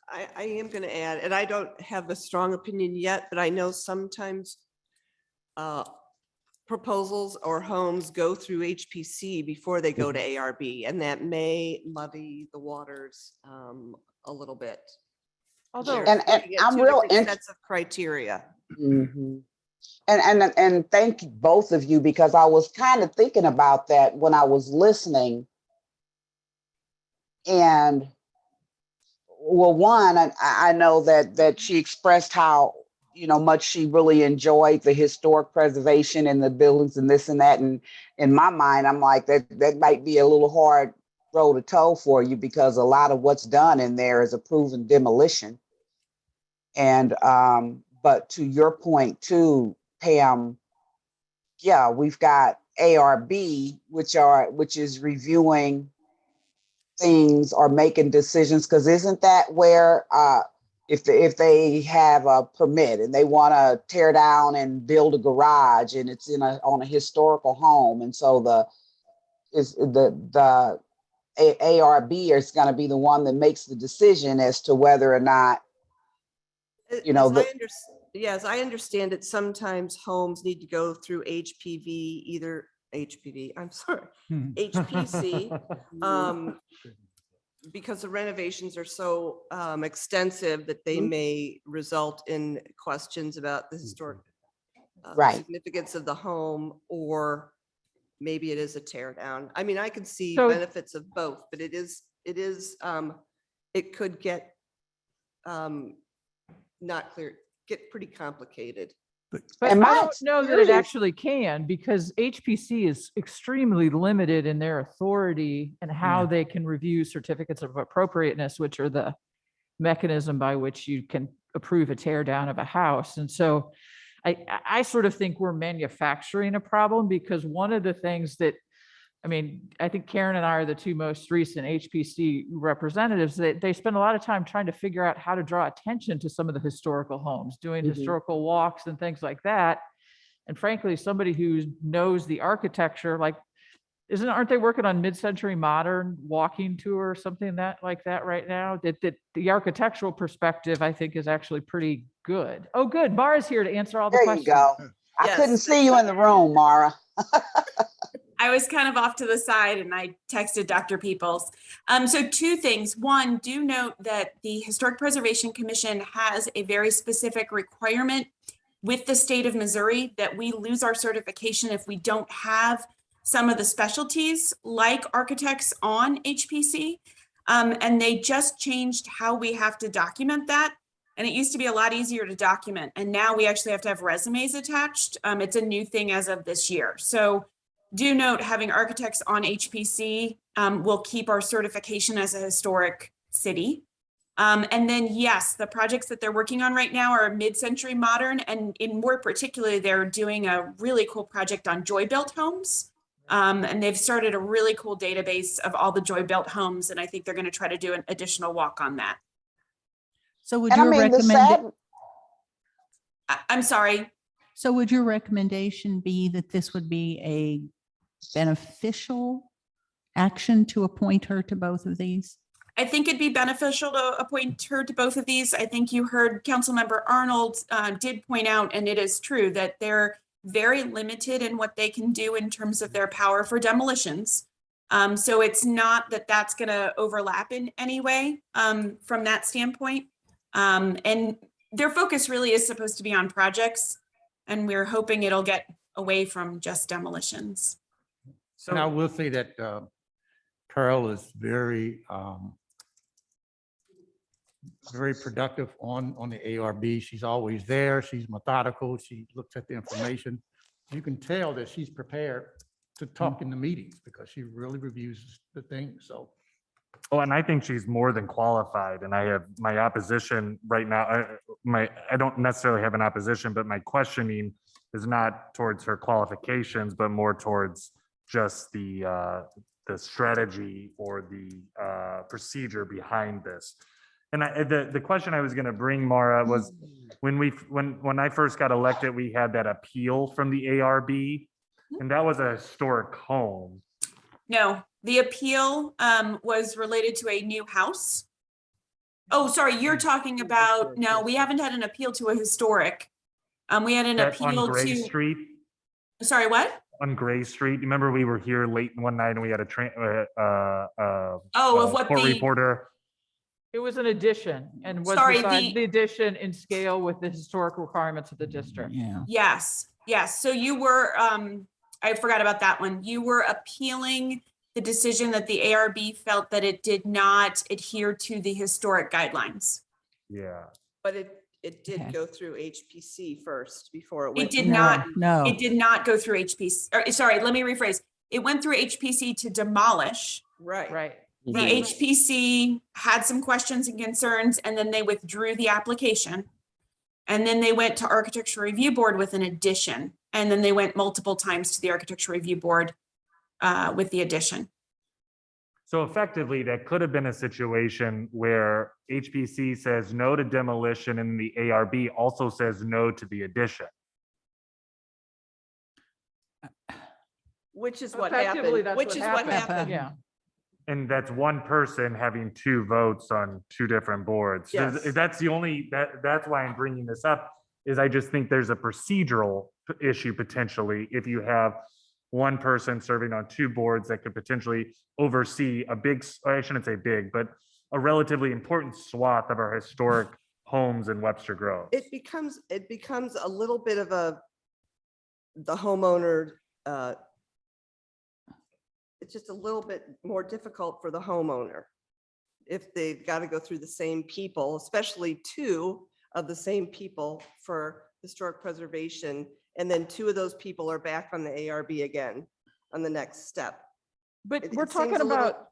I am going to add, and I don't have a strong opinion yet, but I know sometimes proposals or homes go through HPC before they go to ARB, and that may muddy the waters a little bit. Although, And I'm real Sets of criteria. Mhm. And thank both of you, because I was kind of thinking about that when I was listening. And well, one, I know that she expressed how, much she really enjoyed the historic preservation and the buildings and this and that. And in my mind, I'm like, that might be a little hard road to toe for you, because a lot of what's done in there is a proven demolition. And but to your point too, Pam, yeah, we've got ARB, which is reviewing things or making decisions, because isn't that where if they have a permit and they want to tear down and build a garage and it's on a historical home, and so the ARB is going to be the one that makes the decision as to whether or not As I understand it, sometimes homes need to go through HPC, because the renovations are so extensive that they may result in questions about the historic Right. significance of the home, or maybe it is a tear down. I mean, I could see So- benefits of both, but it could get not clear, get pretty complicated. but I And my don't know that it experience- actually can, because HPC is extremely limited in their authority and how they can review certificates of appropriateness, which are the mechanism by which you can approve a tear down of a house. And so I sort of think we're manufacturing a problem, because one of the things that, I think Karen and I are the two most recent HPC representatives. They spend a lot of time trying to figure out how to draw attention to some of the historical homes, doing Mhm. historical walks and things like that. And frankly, somebody who knows the architecture, like, aren't they working on mid-century modern walking tour or something like that right now? That the architectural perspective, I think, is actually pretty good. Oh, good. Mara's here to answer all the There you questions. go. I Yes, couldn't see you in the room, Mara. I was kind of off to the side and I texted Dr. Peoples. So two things. One, do note that the Historic Preservation Commission has a very specific requirement with the state of Missouri that we lose our certification if we don't have some of the specialties like architects on HPC. And they just changed how we have to document that. And it used to be a lot easier to document. And now we actually have to have resumes attached. It's a new thing as of this year. So do note having architects on HPC will keep our certification as a historic city. And then, yes, the projects that they're working on right now are mid-century modern, and in more particularly, they're doing a really cool project on joy-built homes. And they've started a really cool database of all the joy-built homes, and I think they're going to try to do an additional walk on that. So would And I your mean, the sad, I'm sorry. So would your recommendation be that this would be a beneficial action to appoint her to both of these? I think it'd be beneficial to appoint her to both of these. I think you heard Councilmember Arnold did point out, and it is true, that they're very limited in what they can do in terms of their power for demolitions. So it's not that that's going to overlap in any way from that standpoint. And their focus really is supposed to be on projects, and we're hoping it'll get away from just demolitions. And I will say that Pearl is very productive on the ARB. She's always there. She's methodical. She looks at the information. You can tell that she's prepared to talk in the meetings because she really reviews the things. So. Oh, and I think she's more than qualified, and I have my opposition right now. I don't necessarily have an opposition, but my questioning is not towards her qualifications, but more towards just the strategy or the procedure behind this. And the question I was going to bring, Mara, was when I first got elected, we had that appeal from the ARB, and that was a historic home. No, the appeal was related to a new house. Oh, sorry, you're talking about, no, we haven't had an appeal to a historic. We had an appeal On Gray to, Street, sorry, what? on Gray Street. Remember, we were here late one night and we had a Of what court the, reporter. It was an addition and was Sorry, beside the addition in scale with the historic requirements of the district. Yeah. yes, yes. So you were, I forgot about that one. You were appealing the decision that the ARB felt that it did not adhere to the historic guidelines. Yeah. But it did Okay. go through HPC first before it It went. did to- not. No. It did not go through HPC, or sorry, let me rephrase. It went through HPC to demolish. Right. Right. The HPC had some questions and concerns, and then they withdrew the application. And then they went to Architecture Review Board with an addition. And then they went multiple times to the Architecture Review Board with the addition. So effectively, that could have been a situation where HPC says no to demolition and the ARB also says no to the addition. Which is what Effectively, happened. that's Which what is what happened. happened. Yeah. And that's one person having two votes on two different boards. Yes. That's the only, that's why I'm bringing this up, is I just think there's a procedural issue potentially if you have one person serving on two boards that could potentially oversee a big, I shouldn't say big, but a relatively important swath of our historic homes in Webster Grove. It becomes a little bit of the homeowner, it's just a little bit more difficult for the homeowner if they've got to go through the same people, especially two of the same people for historic preservation. And then two of those people are back on the ARB again on the next step. But It- we're it seems talking a little- about,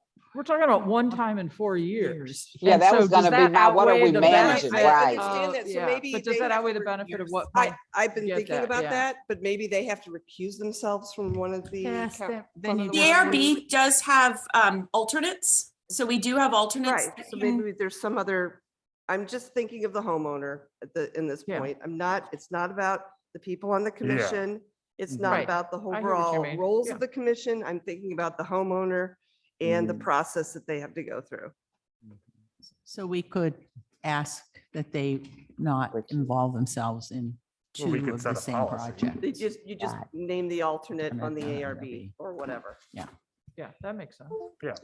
one time in 4 years. Yeah, And that so was gonna does be that my, what are outweigh we the managing, benefit right? I understand that, so yeah, maybe but does they that have outweigh to the benefit of recuse- what? I've been get thinking that, about yeah. that, but maybe they have to recuse themselves from one of the. Yes, coun- they're- they one need of The to- ARB does have alternates. So we do have alternates. Right, that so can- maybe there's some other, I'm just thinking of the homeowner in this Yeah. point. It's not about the people on the commission. It's not Right. about the I hear what you overall mean. roles Yeah. of the commission. I'm thinking about the homeowner and the Mm. process that they have to go through. So we could ask that they not involve themselves in Well, we two could of set the a same policy. projects. You just Right. name the alternate Alternate on the on the ARB or whatever. Yeah, that makes sense.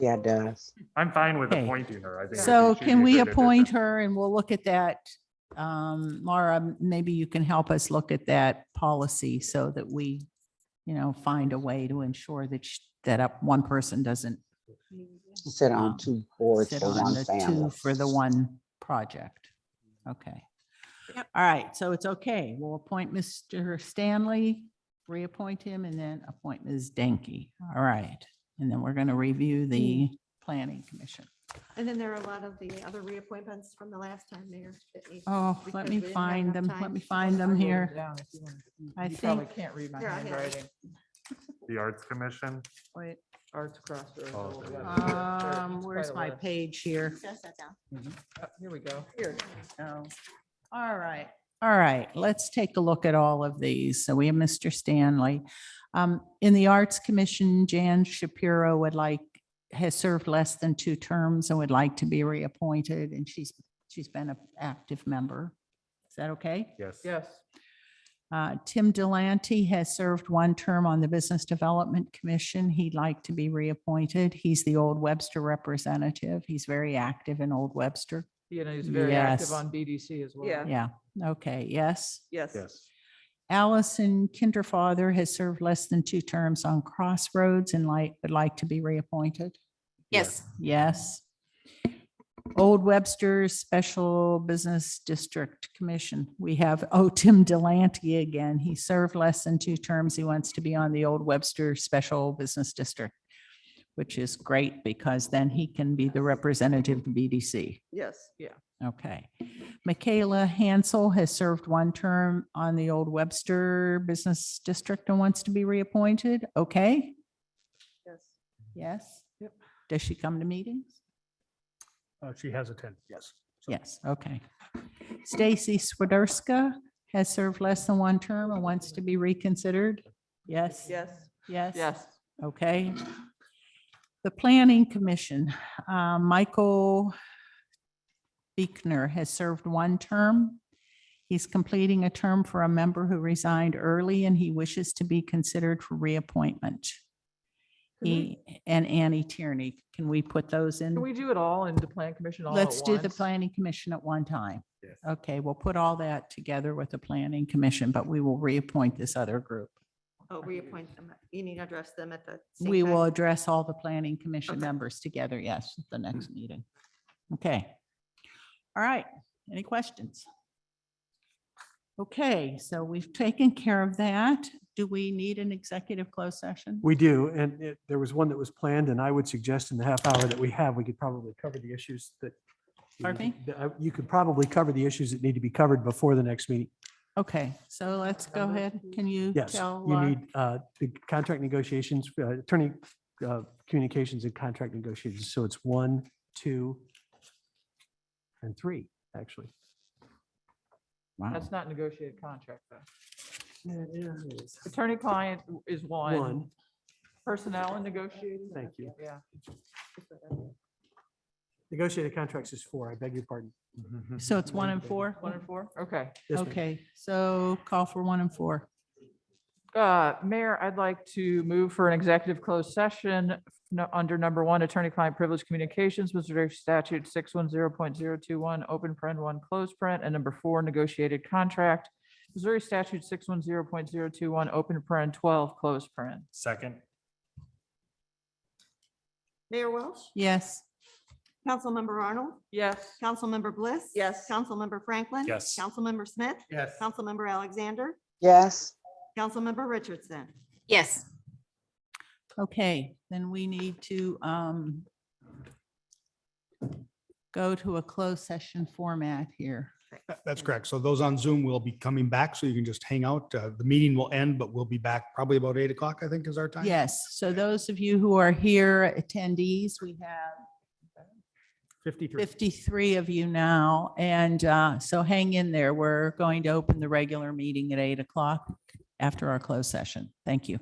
Yeah, it does. I'm fine with Okay. appointing her. I think So she'd be can a we great appoint addition. her and we'll look at that? Mara, maybe you can help us look at that policy so that we, find a way to ensure that one person doesn't Sit on two boards sit for on one the family. two for the one project. Okay. Yep. All right, so it's okay. We'll appoint Mr. Stanley, reappoint him, and then appoint Ms. Denke. All right. And then we're going to review the planning commission. And then there are a lot of the other reappointments from the last time, Mayor. that need- Oh, because let we me didn't have find enough them. time Let me to find go them through. here. Down if you want. I You probably think- can't read my Here, I have it. handwriting. The Arts Commission. Wait, Arts Crossroads. Oh, Old there. Webster. There, it's where's quite a my list. page here? Oh, Here we go. Here. Oh, all right. All right, let's take a look at all of these. So we have Mr. Stanley. In the Arts Commission, Jan Shapiro has served less than 2 terms and would like to be reappointed, and she's been an active member. Is that okay? Yes. Yes. Tim Delante has served 1 term on the Business Development Commission. He'd like to be reappointed. He's the Old Webster representative. He's very active in Old Webster. You know, he's very active Yes. on BDC as well. Yeah. Yeah, okay, yes. Yes. Yes. Allison Kinderfather has served less than 2 terms on Crossroads and would like to be reappointed. Yes. Yes. Old Webster Special Business District Commission. We have, Tim Delante again. He served less than 2 terms. He wants to be on the Old Webster Special Business District, which is great because then he can be the representative of BDC. Yes. Yeah. Okay. Michaela Hansel has served 1 term on the Old Webster Business District and wants to be reappointed. Okay? Yes. Yes? Yep. Does she come to meetings? She has attended, yes. Yes, okay. Stacy Swiderska has served less than 1 term and wants to be reconsidered. Yes? Yes. Yes? Yes. Okay. The Planning Commission, Michael Beekner has served 1 term. He's completing a term for a member who resigned early and he wishes to be considered for reappointment. He and Annie Tierney, can we put those in? Can we do it all in the plan commission all at Let's do the once? Planning Commission at one time. Yes. Okay, we'll put all that together with the Planning Commission, but we will reappoint this other group. Oh, reappoint them. You need to address them at the same We time. will address all the Planning Commission Okay. members together, yes, at the next meeting. Okay. All right, any questions? Okay, so we've taken care of that. Do we need an executive closed session? We do, and there was one that was planned, and I would suggest in the half hour that we have, we could probably cover the issues that. Pardon me? You could probably cover the issues that need to be covered before the next meeting. Okay, so let's go ahead. Can you Yes, tell? you need the contract negotiations, attorney communications and contract negotiations. So it's 1, 2, and 3, actually. Wow. That's not negotiated contract though. Yeah, it is. Attorney-client is one. 1, Personnel and negotiated. thank you. Yeah. Negotiated contracts is 4, I beg your pardon. So it's 1 and 4? 1 and 4. Okay. Yes, ma'am. Okay, so call for 1 and 4. Mayor, I'd like to move for an executive closed session under number 1, attorney-client privilege communications, Missouri statute 610.021, open paren 1, closed paren, and number 4, negotiated contract, Missouri statute 610.021, open paren 12, closed paren. Second. Mayor Welsh, Yes. Councilmember Arnold, Yes. Councilmember Bliss. Yes. Councilmember Franklin. Yes. Councilmember Smith, Yes. Councilmember Alexander, Yes. Councilmember Richardson. Yes. Okay, then we need to go to a closed session format here. That's correct. So those on Zoom will be coming back, so you can just hang out. The meeting will end, but we'll be back probably about 8 o'clock, I think is our time. Yes, so those of you who are here, attendees, we have 53. 53 of you now. And so hang in there. We're going to open the regular meeting at 8 o'clock after our closed session. Thank you.